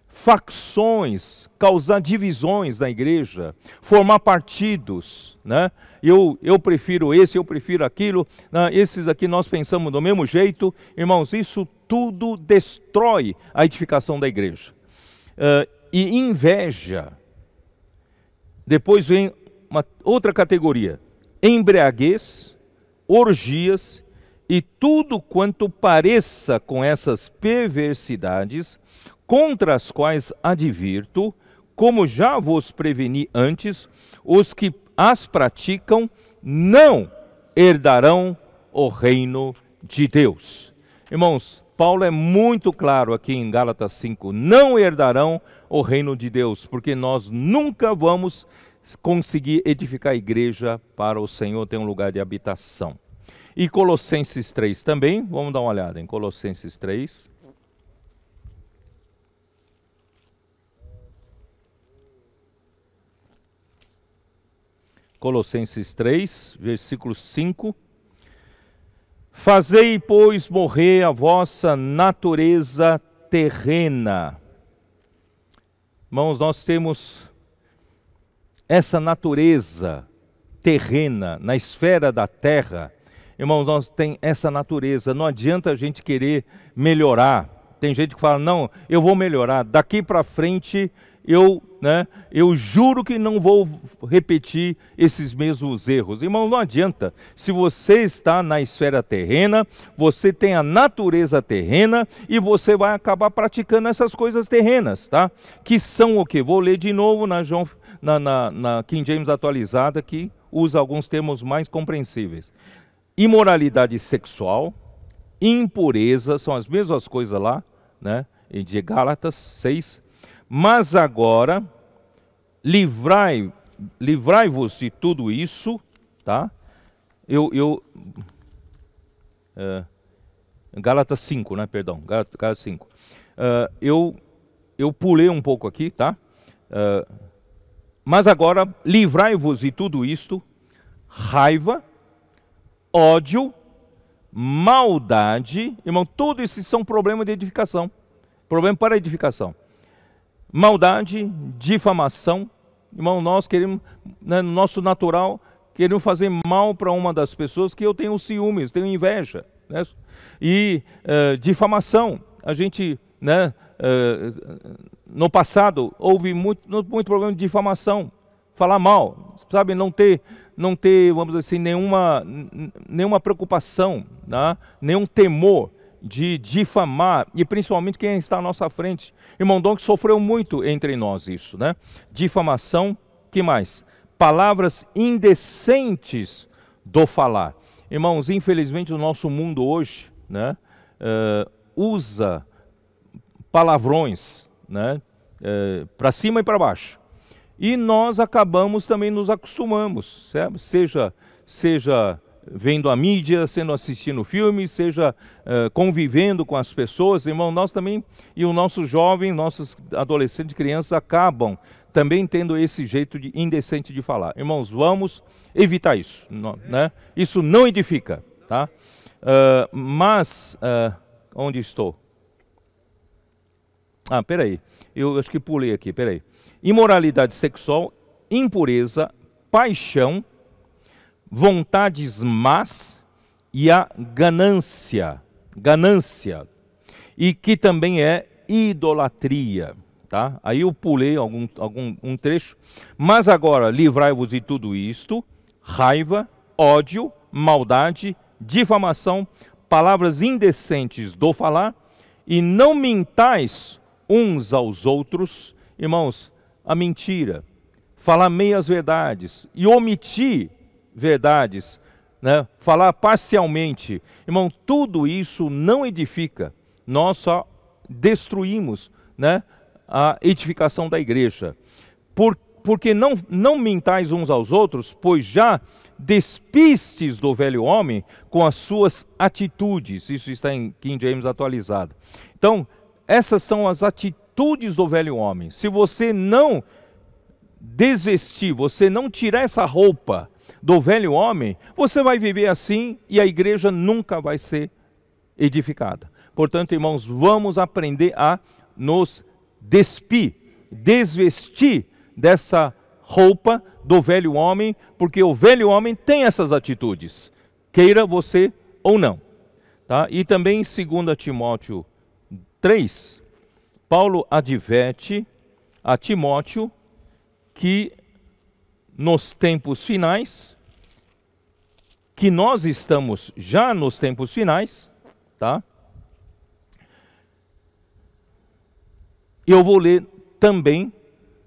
Speaker 1: facções, causar divisões na igreja, formar partidos, né? Eu prefiro esse, eu prefiro aquilo, né? Esses aqui nós pensamos do mesmo jeito. Irmãos, isso tudo destrói a edificação da igreja. E inveja. Depois vem uma outra categoria: embriaguez, orgias e tudo quanto pareça com essas perversidades, contra as quais advirto, como já vos preveni antes, os que as praticam não herdarão o reino de Deus. Irmãos, Paulo é muito claro aqui em Gálatas 5, não herdarão o reino de Deus, porque nós nunca vamos conseguir edificar a igreja para o Senhor ter um lugar de habitação. E Colossenses 3 também, vamos dar uma olhada em Colossenses 3. Colossenses 3, versículo 5. Fazei, pois, morrer a vossa natureza terrena. Irmãos, nós temos essa natureza terrena na esfera da terra. Irmãos, nós temos essa natureza, não adianta a gente querer melhorar. Tem gente que fala, não, eu vou melhorar, daqui para frente eu juro que não vou repetir esses mesmos erros. Irmãos, não adianta. Se você está na esfera terrena, você tem a natureza terrena e você vai acabar praticando essas coisas terrenas, tá? Que são o quê? Vou ler de novo na King James atualizada, que usa alguns termos mais compreensíveis. Imoralidade sexual, impureza, são as mesmas coisas lá, né, de Gálatas 6. Mas agora, livrai-vos de tudo isso, tá? Gálatas 5, né, perdão, Gálatas 5. Eu pulei um pouco aqui, tá? Mas agora, livrai-vos de tudo isto, raiva, ódio, maldade. Irmão, todos esses são problemas de edificação. Problema para a edificação. Maldade, difamação. Irmão, nós queremos, né, no nosso natural, queremos fazer mal para uma das pessoas que eu tenho ciúmes, tenho inveja, né? E difamação. A gente, né, no passado, houve muito problema de difamação. Falar mal, sabe, não ter, vamos dizer assim, nenhuma preocupação, né? Nenhum temor de difamar, e principalmente quem está à nossa frente. Irmão Dom, que sofreu muito entre nós isso, né? Difamação, que mais? Palavras indecentes do falar. Irmãos, infelizmente o nosso mundo hoje, né, usa palavrões, né, para cima e para baixo. E nós acabamos também nos acostumamos, certo? Seja vendo a mídia, assistindo filmes, seja convivendo com as pessoas. Irmão, nós também, e o nosso jovem, nossos adolescentes, crianças, acabam também tendo esse jeito indecente de falar. Irmãos, vamos evitar isso, né? Isso não edifica, tá? Onde estou? Peraí, eu acho que pulei aqui, peraí. Imoralidade sexual, impureza, paixão, vontades más e a ganância. ganância, e que também é idolatria. Tá? Aí eu pulei um trecho. Mas agora, livrai-vos de tudo isto: raiva, ódio, maldade, difamação, palavras indecentes do falar, e não mintais uns aos outros. Irmãos, a mentira, falar meias verdades e omitir verdades, né? Falar parcialmente, irmão, tudo isso não edifica. Nós só destruímos, né, a edificação da igreja. Porque não mintais uns aos outros, pois já despistes do velho homem com as suas atitudes. Isso está em King James atualizado. Então, essas são as atitudes do velho homem. Se você não desvestir, você não tirar essa roupa do velho homem, você vai viver assim e a igreja nunca vai ser edificada. Portanto, irmãos, vamos aprender a nos desvestir dessa roupa do velho homem, porque o velho homem tem essas atitudes, queira você ou não. Tá? E também em 2 Timóteo 3, Paulo adverte a Timóteo que nos tempos finais, que nós estamos já nos tempos finais, tá? Eu vou ler também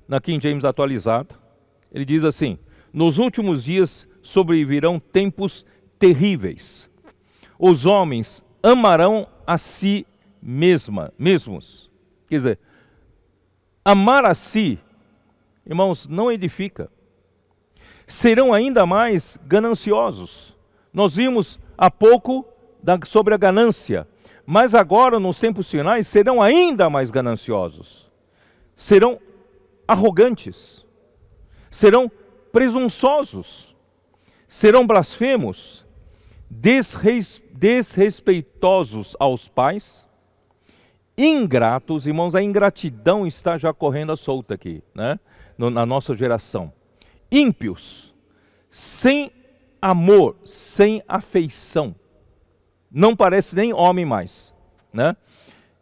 Speaker 1: na King James atualizada. Ele diz assim: nos últimos dias sobrevirão tempos terríveis. Os homens amarão a si mesmos. Quer dizer, amar a si, irmãos, não edifica. Serão ainda mais gananciosos. Nós vimos há pouco sobre a ganância, mas agora, nos tempos finais, serão ainda mais gananciosos. Serão arrogantes, serão presunçosos, serão blasfemos, desrespeitosos aos pais, ingratos. Irmãos, a ingratidão está já correndo à solta aqui, né? Na nossa geração. Ímpios, sem amor, sem afeição, não parece nem homem mais, né?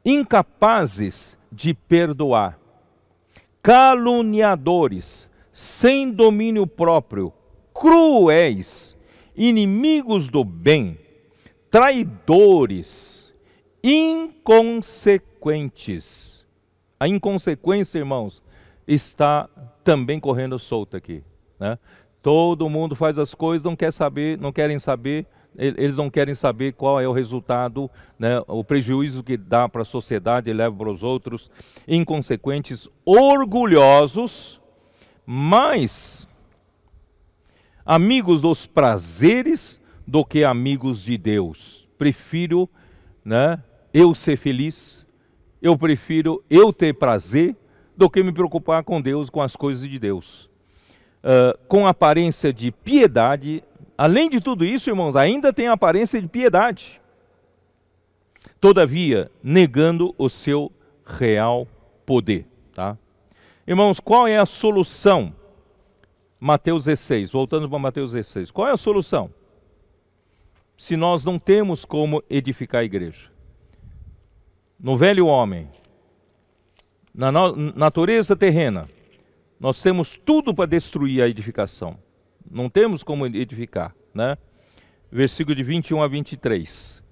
Speaker 1: Incapazes de perdoar, caluniadores, sem domínio próprio, cruéis, inimigos do bem, traidores, inconsequentes. A inconsequência, irmãos, está também correndo solta aqui, né? Todo mundo faz as coisas, não querem saber, eles não querem saber qual é o resultado, né, o prejuízo que dá para a sociedade e leva para os outros. Inconsequentes, orgulhosos, mais amigos dos prazeres do que amigos de Deus. Prefiro, né, eu ser feliz, eu prefiro eu ter prazer do que me preocupar com Deus, com as coisas de Deus. Com aparência de piedade. Além de tudo isso, irmãos, ainda tem a aparência de piedade. Todavia, negando o seu real poder. Tá? Irmãos, qual é a solução? Mateus 16, voltando para Mateus 16. Qual é a solução? Se nós não temos como edificar a igreja. No velho homem, na natureza terrena, nós temos tudo para destruir a edificação. Não temos como edificar, né? Versículo de 21 a 23.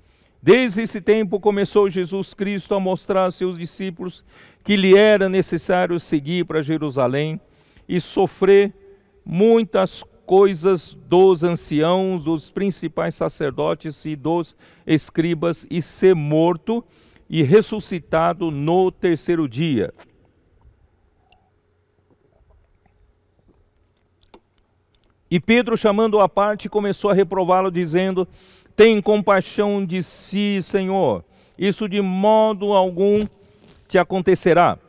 Speaker 1: Desde esse tempo começou Jesus Cristo a mostrar a seus discípulos que lhe era necessário seguir para Jerusalém e sofrer muitas coisas dos anciãos, dos principais sacerdotes e dos escribas, e ser morto e ressuscitado no terceiro dia. E Pedro, chamando-o à parte, começou a reprová-lo, dizendo: tem compaixão de si, Senhor, isso de modo algum te acontecerá.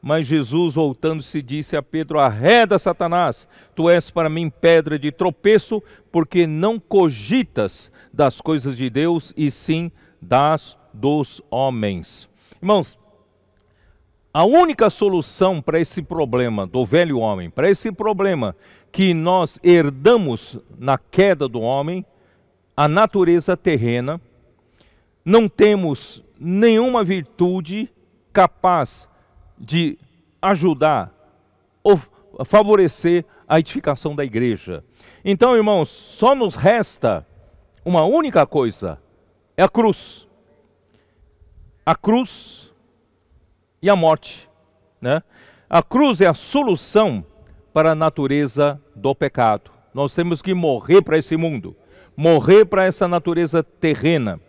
Speaker 1: Mas Jesus, voltando-se, disse a Pedro: arreda, Satanás, tu és para mim pedra de tropeço, porque não cogitas das coisas de Deus, e sim dos homens. Irmãos, a única solução para esse problema do velho homem, para esse problema que nós herdamos na queda do homem, a natureza terrena, não temos nenhuma virtude capaz de ajudar ou favorecer a edificação da igreja. Então, irmãos, só nos resta uma única coisa, é a cruz. A cruz e a morte, né? A cruz é a solução para a natureza do pecado. Nós temos que morrer para esse mundo, morrer para essa natureza terrena.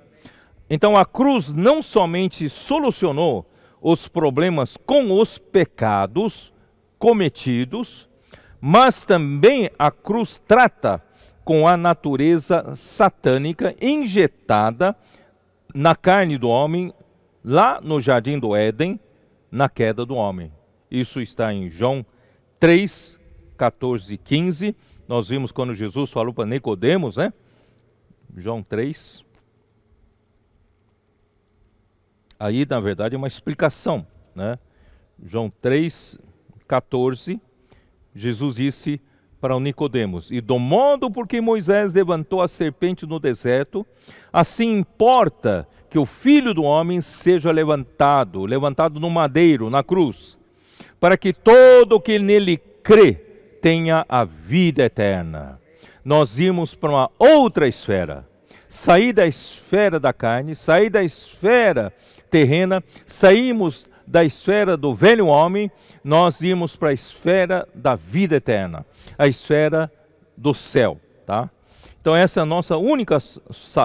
Speaker 1: Então a cruz não somente solucionou os problemas com os pecados cometidos, mas também a cruz trata com a natureza satânica injetada na carne do homem, lá no jardim do Éden, na queda do homem. Isso está em João 3, 14 e 15. Nós vimos quando Jesus falou para Nicodemos, né? João 3. Aí, na verdade, é uma explicação, né? João 3, 14, Jesus disse para o Nicodemos: e do modo por que Moisés levantou a serpente no deserto, assim importa que o Filho do Homem seja levantado no madeiro, na cruz, para que todo o que nele crê tenha a vida eterna. Nós irmos para uma outra esfera, sair da esfera da carne, sair da esfera terrena, saímos da esfera do velho homem, nós irmos para a esfera da vida eterna, a esfera do céu, tá? Então essa é a nossa única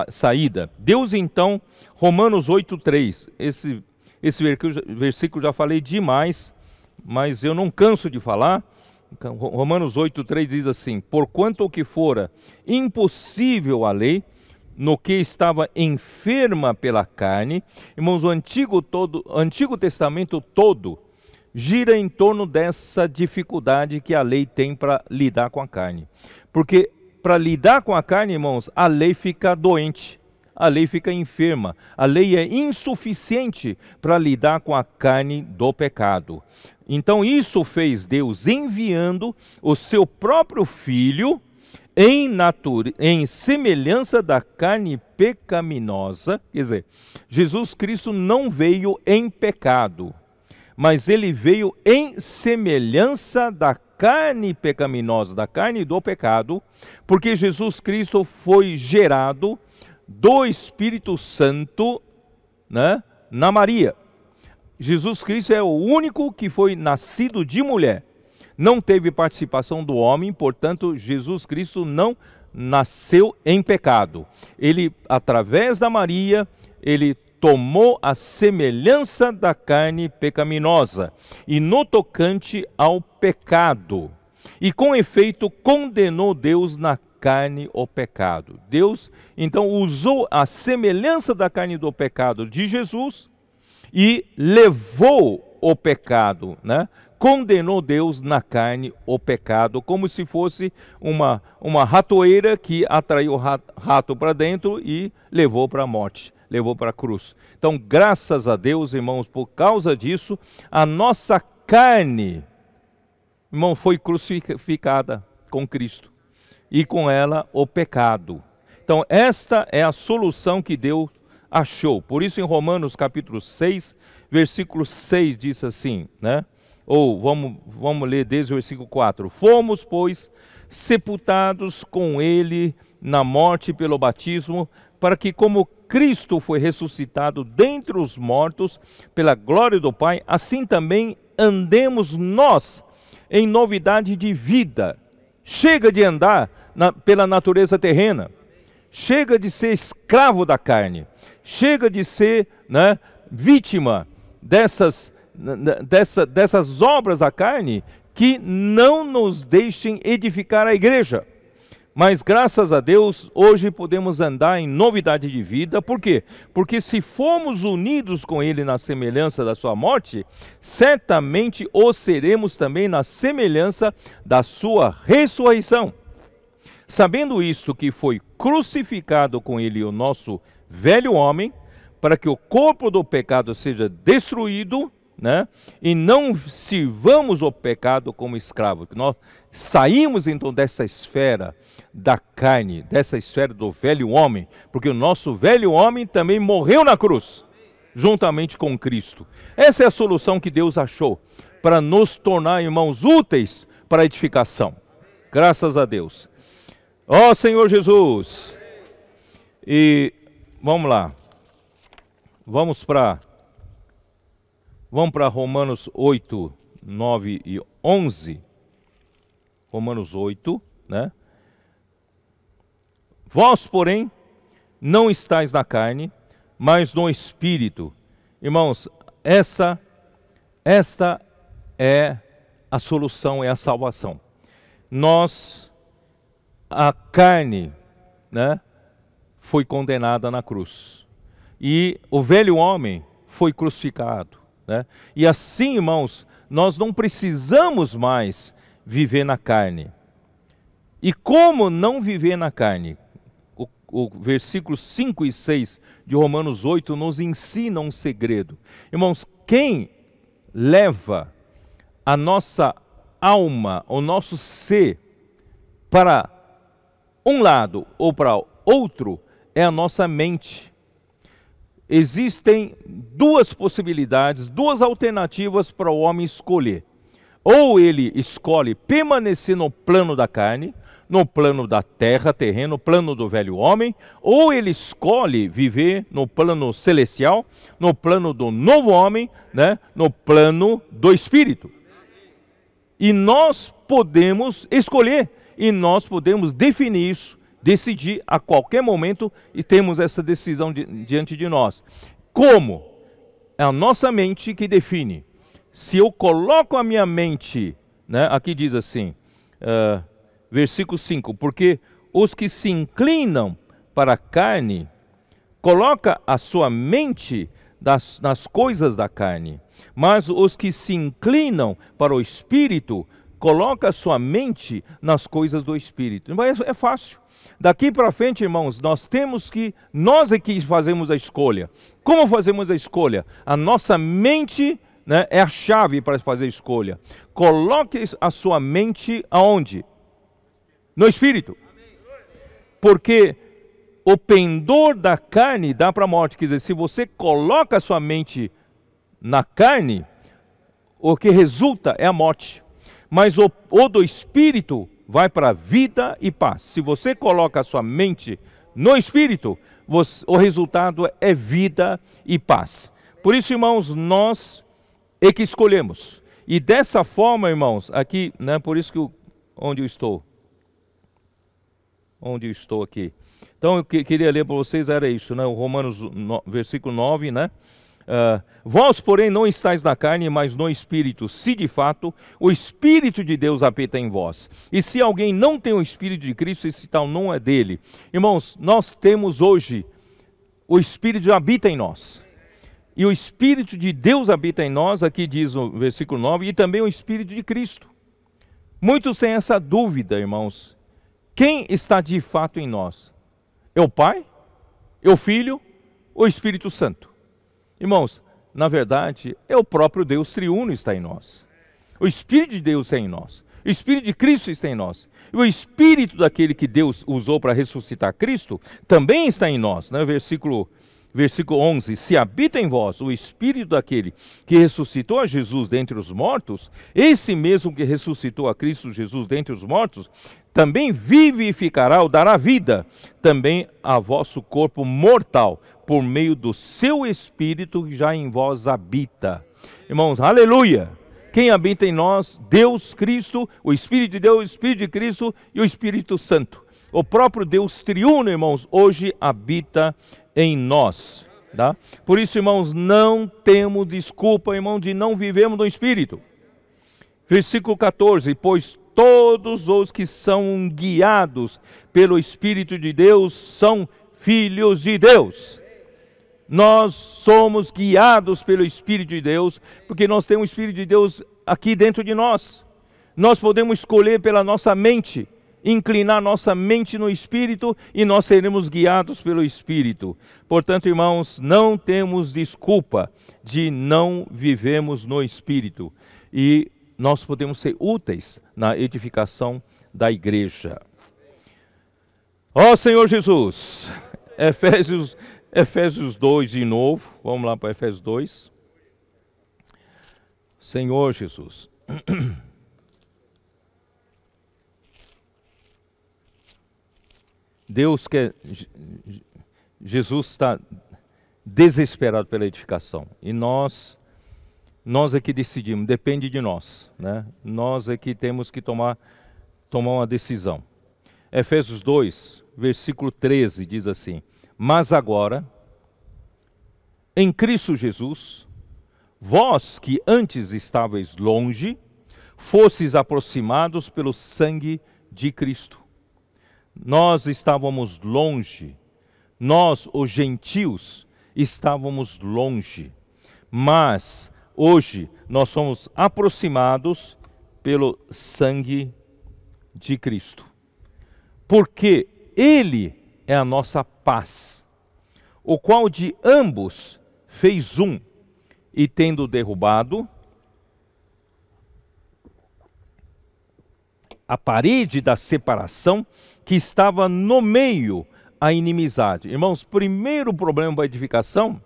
Speaker 1: saída. Deus então, Romanos 8:3, esse versículo já falei demais, mas eu não canso de falar. Romanos 8:3 diz assim: porquanto o que fora impossível à lei, no que estava enferma pela carne. Irmãos, o Antigo Testamento todo gira em torno dessa dificuldade que a lei tem para lidar com a carne. Porque para lidar com a carne, irmãos, a lei fica doente, a lei fica enferma, a lei é insuficiente para lidar com a carne do pecado. Então isso fez Deus enviando o seu próprio Filho em semelhança da carne pecaminosa. Quer dizer, Jesus Cristo não veio em pecado, mas ele veio em semelhança da carne pecaminosa, da carne do pecado, porque Jesus Cristo foi gerado do Espírito Santo, né, na Maria. Jesus Cristo é o único que foi nascido de mulher. Não teve participação do homem, portanto, Jesus Cristo não nasceu em pecado. Ele, através da Maria, ele tomou a semelhança da carne pecaminosa, e no tocante ao pecado, e com efeito condenou Deus na carne o pecado. Deus, então, usou a semelhança da carne do pecado de Jesus e levou o pecado, né? Condenou Deus na carne o pecado, como se fosse uma ratoeira que atraiu o rato para dentro e levou para a morte, levou para a cruz. Então, graças a Deus, irmãos, por causa disso, a nossa carne, irmão, foi crucificada com Cristo, e com ela o pecado. Então, esta é a solução que Deus achou. Por isso, em Romanos capítulo 6, versículo 6, diz assim, né? Ou vamos ler desde o versículo 4. Fomos, pois, sepultados com ele na morte pelo batismo, para que, como Cristo foi ressuscitado dentre os mortos pela glória do Pai, assim também andemos nós em novidade de vida. Chega de andar pela natureza terrena. Chega de ser escravo da carne. Chega de ser, né, vítima dessas obras da carne que não nos deixem edificar a igreja. Mas graças a Deus, hoje podemos andar em novidade de vida. Por quê? Porque se formos unidos com ele na semelhança da sua morte, certamente o seremos também na semelhança da sua ressurreição. Sabendo isto, que foi crucificado com ele o nosso velho homem, para que o corpo do pecado seja destruído, né? E não sirvamos o pecado como escravo. Nós saímos então dessa esfera da carne, dessa esfera do velho homem, porque o nosso velho homem também morreu na cruz, juntamente com Cristo. Essa é a solução que Deus achou para nos tornar, irmãos, úteis para a edificação. Graças a Deus. Ó Senhor Jesus. E vamos lá. Vamos para Romanos 8, 9 e 11. Romanos 8, né? Vós, porém, não estáis na carne, mas no Espírito. Irmãos, esta é a solução, é a salvação. A carne, né, foi condenada na cruz. E o velho homem foi crucificado, né? E assim, irmãos, nós não precisamos mais viver na carne. E como não viver na carne? O versículos 5 e 6 de Romanos 8 nos ensina um segredo. Irmãos, quem leva a nossa alma, o nosso ser, para um lado ou para outro, é a nossa mente. Existem duas possibilidades, duas alternativas para o homem escolher. Ou ele escolhe permanecer no plano da carne, no plano da terra, terreno, no plano do velho homem, ou ele escolhe viver no plano celestial, no plano do novo homem, né, no plano do Espírito. E nós podemos escolher, e nós podemos definir isso, decidir a qualquer momento, e temos essa decisão diante de nós. Como? É a nossa mente que define. Se eu coloco a minha mente, né, aqui diz assim, versículo 5, porque os que se inclinam para a carne, coloca a sua mente nas coisas da carne, mas os que se inclinam para o Espírito, coloca a sua mente nas coisas do Espírito. É fácil. Daqui para frente, irmãos, nós é que fazemos a escolha. Como fazemos a escolha? A nossa mente, né, é a chave para fazer a escolha. Coloque a sua mente aonde? No Espírito. Porque o pendor da carne dá para a morte. Quer dizer, se você coloca a sua mente na carne, o que resulta é a morte. Mas o do Espírito vai para a vida e paz. Se você coloca a sua mente no Espírito, o resultado é vida e paz. Por isso, irmãos, nós é que escolhemos. E dessa forma, irmãos, aqui, né, por isso que onde eu estou aqui. Então, eu queria ler para vocês, era isso, né, o Romanos, versículo 9, né? Vós, porém, não estáis na carne, mas no Espírito, se de fato o Espírito de Deus habita em vós. E se alguém não tem o Espírito de Cristo, esse tal não é dele. Irmãos, nós temos hoje, o Espírito habita em nós. E o Espírito de Deus habita em nós, aqui diz no versículo 9, e também o Espírito de Cristo. Muitos têm essa dúvida, irmãos. Quem está de fato em nós? É o Pai? É o Filho? Ou o Espírito Santo? Irmãos, na verdade, é o próprio Deus triuno está em nós. O Espírito de Deus está em nós. O Espírito de Cristo está em nós. E o Espírito daquele que Deus usou para ressuscitar Cristo também está em nós. Né? Versículo 11, se habita em vós o Espírito daquele que ressuscitou a Jesus dentre os mortos, esse mesmo que ressuscitou a Cristo Jesus dentre os mortos, também vivificará ou dará vida também a vosso corpo mortal, por meio do seu Espírito que já em vós habita. Irmãos, aleluia! Quem habita em nós? Deus, Cristo, o Espírito de Deus, o Espírito de Cristo e o Espírito Santo. O próprio Deus triuno, irmãos, hoje habita em nós. Tá? Por isso, irmãos, não temos desculpa, irmão, de não vivermos no Espírito. Versículo 14, pois todos os que são guiados pelo Espírito de Deus são filhos de Deus. Nós somos guiados pelo Espírito de Deus, porque nós temos o Espírito de Deus aqui dentro de nós. Nós podemos escolher pela nossa mente, inclinar nossa mente no Espírito e nós seremos guiados pelo Espírito. Portanto, irmãos, não temos desculpa de não vivemos no Espírito. E nós podemos ser úteis na edificação da igreja. Ó Senhor Jesus, Efésios 2 de novo, vamos lá para Efésios 2. Senhor Jesus. Deus quer, Jesus está desesperado pela edificação. E nós é que decidimos, depende de nós, né? Nós é que temos que tomar uma decisão. Efésios 2, versículo 13 diz assim: mas agora, em Cristo Jesus, vós que antes estáveis longe, fostes aproximados pelo sangue de Cristo. Nós estávamos longe, nós, os gentios, estávamos longe, mas hoje nós somos aproximados pelo sangue de Cristo. Porque Ele é a nossa paz, o qual de ambos fez um, e tendo derrubado a parede da separação que estava no meio, a inimizade. Irmãos, primeiro problema da edificação,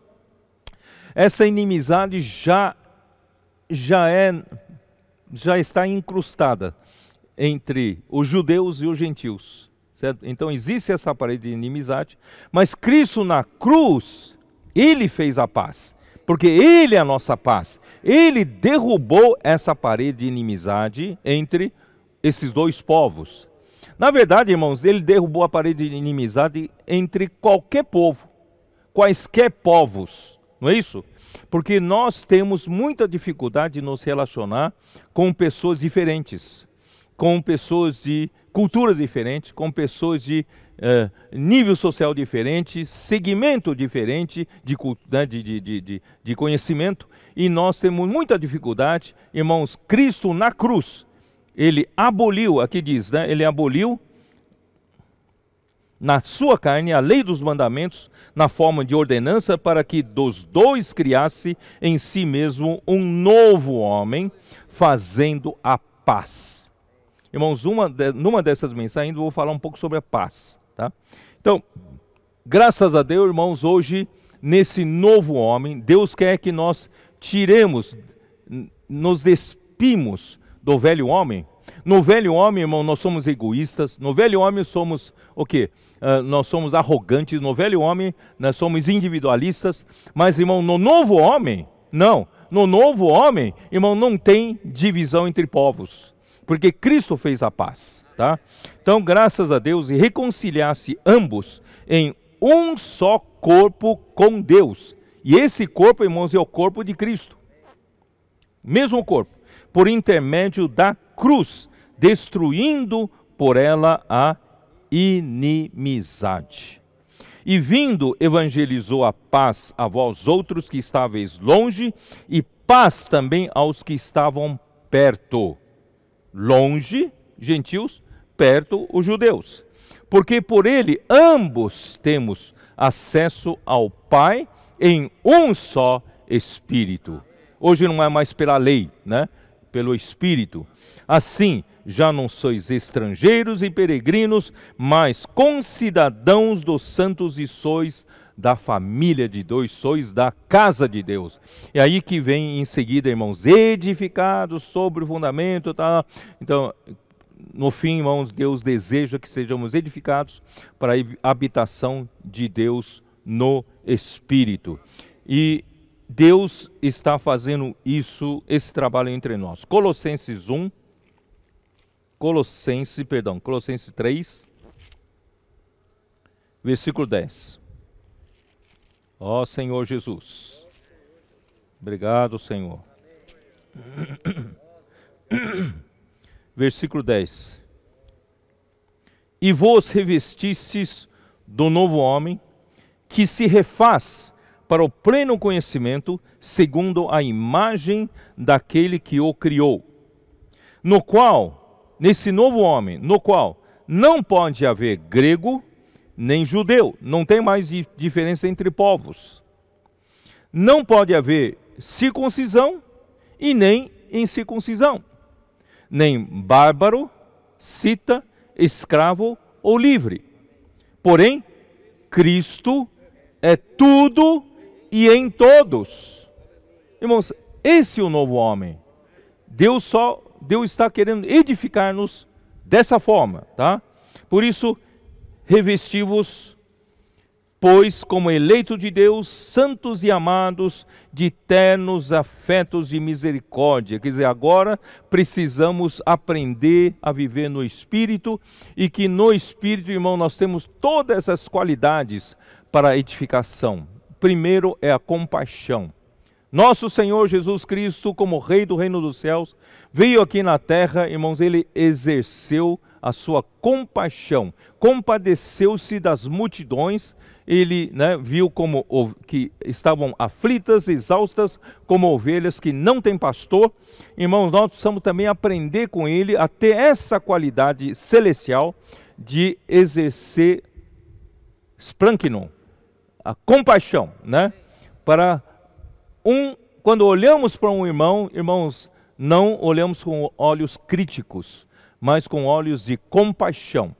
Speaker 1: essa inimizade já está incrustada entre os judeus e os gentios. Certo? Então existe essa parede de inimizade, mas Cristo na cruz, Ele fez a paz, porque Ele é a nossa paz. Ele derrubou essa parede de inimizade entre esses dois povos. Na verdade, irmãos, Ele derrubou a parede de inimizade entre qualquer povo, quaisquer povos, não é isso? Porque nós temos muita dificuldade de nos relacionar com pessoas diferentes, com pessoas de culturas diferentes, com pessoas de nível social diferente, segmento diferente de conhecimento, e nós temos muita dificuldade. Irmãos, Cristo na cruz, Ele aboliu, aqui diz, né? Ele aboliu na sua carne a lei dos mandamentos na forma de ordenança, para que dos dois criasse em si mesmo um novo homem, fazendo a paz. Irmãos, numa dessas mensagens eu vou falar um pouco sobre a paz, tá? Então, graças a Deus, irmãos, hoje, nesse novo homem, Deus quer que nós tiremos, nos despimos do velho homem. No velho homem, irmão, nós somos egoístas. No velho homem somos o quê? Nós somos arrogantes. No velho homem, nós somos individualistas. Mas, irmão, no novo homem, não. No novo homem, irmão, não tem divisão entre povos, porque Cristo fez a paz, tá? Então, graças a Deus, e reconciliar-se ambos em um só corpo com Deus. E esse corpo, irmãos, é o corpo de Cristo. Mesmo corpo, por intermédio da cruz, destruindo por ela a inimizade. E vindo, evangelizou a paz a vós outros que estáveis longe, e paz também aos que estavam perto. Longe, gentios, perto, os judeus. Porque por ele ambos temos acesso ao Pai em um só Espírito. Hoje não é mais pela lei, né? Pelo Espírito. Assim, já não sois estrangeiros e peregrinos, mas concidadãos dos santos, e sois da família de Deus, sois da casa de Deus. E aí que vem em seguida, irmãos, edificados sobre o fundamento, tá? Então, no fim, irmãos, Deus deseja que sejamos edificados para a habitação de Deus no Espírito. E Deus está fazendo esse trabalho entre nós. Colossenses 3, versículo 10. Ó Senhor Jesus. Obrigado, Senhor. Versículo 10. E vos revestistes do novo homem, que se refaz para o pleno conhecimento, segundo a imagem daquele que o criou. Nesse novo homem, no qual não pode haver grego nem judeu, não tem mais diferença entre povos. Não pode haver circuncisão e nem incircuncisão, nem bárbaro, cita, escravo ou livre. Porém, Cristo é tudo e em todos. Irmãos, esse é o novo homem. Deus está querendo edificar-nos dessa forma, tá? Por isso, revesti-vos, pois, como eleitos de Deus, santos e amados, de ternos afetos de misericórdia. Quer dizer, agora precisamos aprender a viver no Espírito, e que no Espírito, irmão, nós temos todas essas qualidades para a edificação. Primeiro é a compaixão. Nosso Senhor Jesus Cristo, como Rei do Reino dos Céus, veio aqui na terra, irmãos, ele exerceu a sua compaixão, compadeceu-se das multidões, ele viu como que estavam aflitas, exaustas, como ovelhas que não têm pastor. Irmãos, nós precisamos também aprender com ele a ter essa qualidade celestial de exercer splanknon, a compaixão, quando olhamos para um irmão, irmãos, não olhamos com olhos críticos, mas com olhos de compaixão.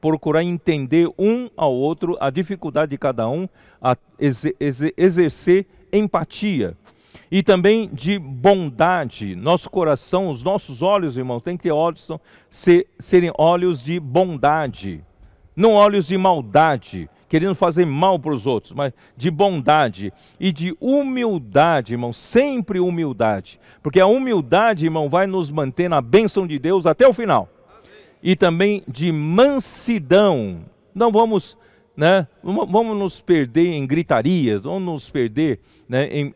Speaker 1: Procurar entender um ao outro, a dificuldade de cada um, a exercer empatia. E também de bondade. Nosso coração, os nossos olhos, irmãos, tem que ter olhos, serem olhos de bondade, não olhos de maldade, querendo fazer mal para os outros, mas de bondade e de humildade, irmão, sempre humildade. Porque a humildade, irmão, vai nos manter na bênção de Deus até o final. Amém. E também de mansidão. Não vamos, vamos nos perder em gritarias, vamos nos perder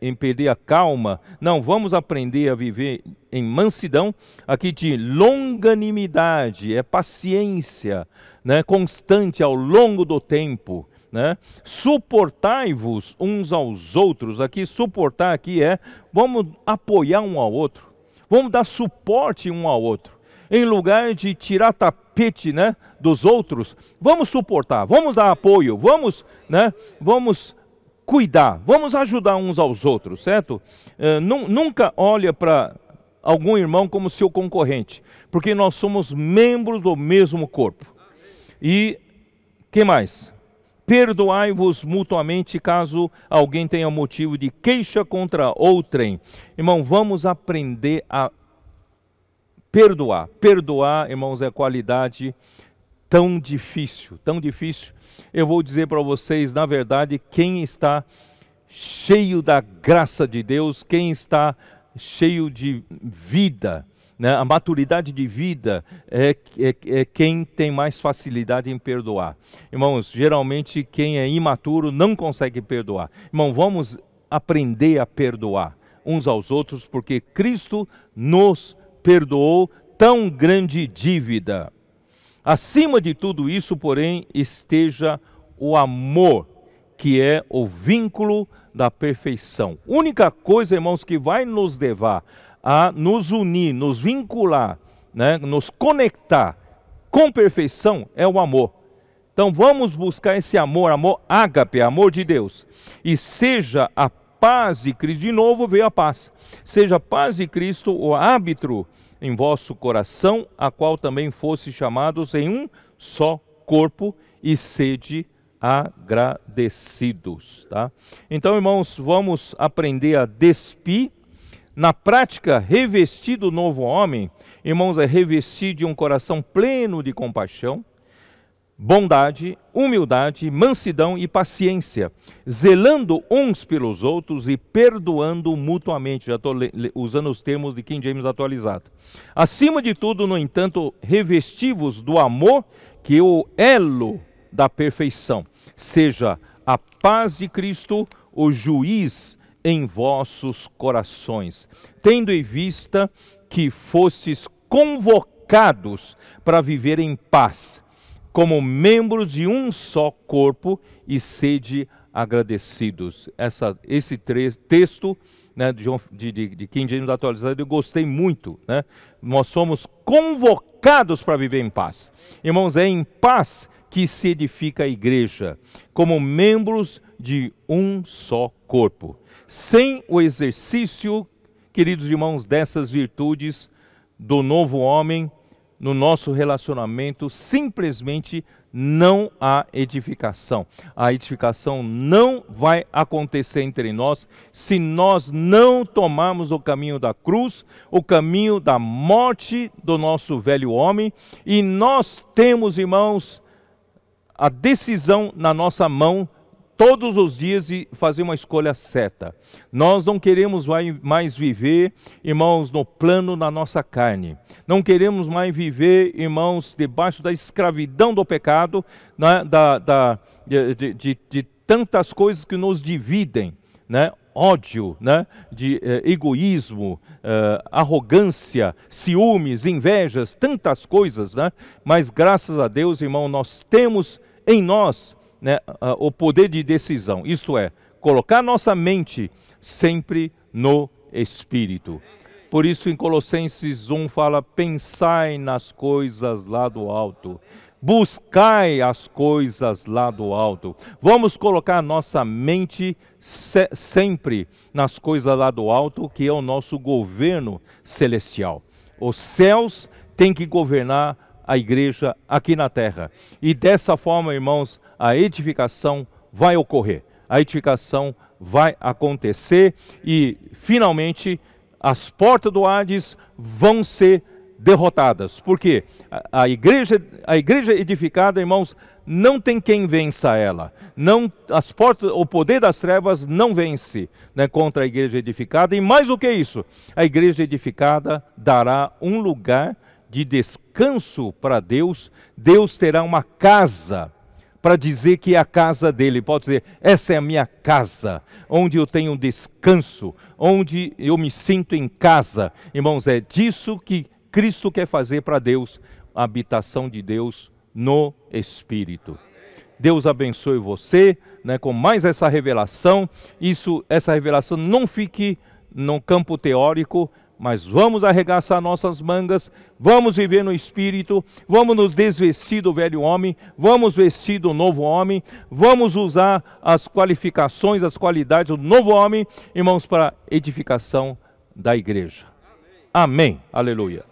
Speaker 1: em perder a calma. Não, vamos aprender a viver em mansidão, aqui de longanimidade, é paciência, constante ao longo do tempo. Suportai-vos uns aos outros. Aqui, suportar aqui vamos apoiar um ao outro, vamos dar suporte um ao outro. Em lugar de tirar tapete dos outros, vamos suportar, vamos dar apoio, vamos cuidar, vamos ajudar uns aos outros, certo? Nunca olha para algum irmão como seu concorrente, porque nós somos membros do mesmo corpo. E, que mais? Perdoai-vos mutuamente caso alguém tenha motivo de queixa contra outrem. Irmão, vamos aprender a perdoar. Perdoar, irmãos, é qualidade tão difícil, tão difícil. Eu vou dizer para vocês, na verdade, quem está cheio da graça de Deus, quem está cheio de vida, a maturidade de vida é quem tem mais facilidade em perdoar. Irmãos, geralmente quem é imaturo não consegue perdoar. Irmão, vamos aprender a perdoar uns aos outros, porque Cristo nos perdoou tão grande dívida. Acima de tudo isso, porém, esteja o amor, que é o vínculo da perfeição. Única coisa, irmãos, que vai nos levar a nos unir, nos vincular, nos conectar com perfeição é o amor. Então vamos buscar esse amor, amor ágape, amor de Deus. E seja a paz de Cristo, de novo veio a paz. Seja a paz de Cristo o árbitro em vosso coração, a qual também fosse chamados em um só corpo, e sede agradecidos. Tá? Então, irmãos, vamos aprender a despir. Na prática, revestir do novo homem, irmãos, é revestir de um coração pleno de compaixão, bondade, humildade, mansidão e paciência, zelando uns pelos outros e perdoando mutuamente. Já estou usando os termos de King James atualizado. Acima de tudo, no entanto, revesti-vos do amor, que é o elo da perfeição. Seja a paz de Cristo o juiz em vossos corações, tendo em vista que fostes convocados para viver em paz, como membros de um só corpo, e sede agradecidos. Esse texto de King James atualizado eu gostei muito. Nós somos convocados colocados para viver em paz. Irmãos, é em paz que se edifica a igreja, como membros de um só corpo. Sem o exercício, queridos irmãos, dessas virtudes do novo homem no nosso relacionamento, simplesmente não há edificação. A edificação não vai acontecer entre nós se nós não tomarmos o caminho da cruz, o caminho da morte do nosso velho homem, e nós temos, irmãos, a decisão na nossa mão todos os dias e fazer uma escolha certa. Nós não queremos mais viver, irmãos, no plano da nossa carne. Não queremos mais viver, irmãos, debaixo da escravidão do pecado, né, de tantas coisas que nos dividem, né? Ódio, né? De egoísmo, arrogância, ciúmes, invejas, tantas coisas, né? Mas graças a Deus, irmão, nós temos em nós, né, o poder de decisão, isto é, colocar nossa mente sempre no Espírito. Por isso em Colossenses 1 fala, pensai nas coisas lá do alto, buscai as coisas lá do alto. Vamos colocar nossa mente sempre nas coisas lá do alto, que é o nosso governo celestial. Os céus têm que governar a igreja aqui na terra. E dessa forma, irmãos, a edificação vai ocorrer. A edificação vai acontecer e, finalmente, as portas do Hades vão ser derrotadas. Por quê? A igreja edificada, irmãos, não tem quem vença ela. Não, as portas, o poder das trevas não vence, né, contra a igreja edificada. E mais do que isso, a igreja edificada dará um lugar de descanso para Deus. Deus terá uma casa para dizer que é a casa dele. Pode dizer, essa é a minha casa, onde eu tenho descanso, onde eu me sinto em casa. Irmãos, é disso que Cristo quer fazer para Deus, a habitação de Deus no Espírito. Deus abençoe você, né, com mais essa revelação. Essa revelação não fique no campo teórico, mas vamos arregaçar nossas mangas, vamos viver no Espírito, vamos nos desvestir do velho homem, vamos vestir do novo homem, vamos usar as qualificações, as qualidades do novo homem, irmãos, para a edificação da igreja. Amém. Aleluia.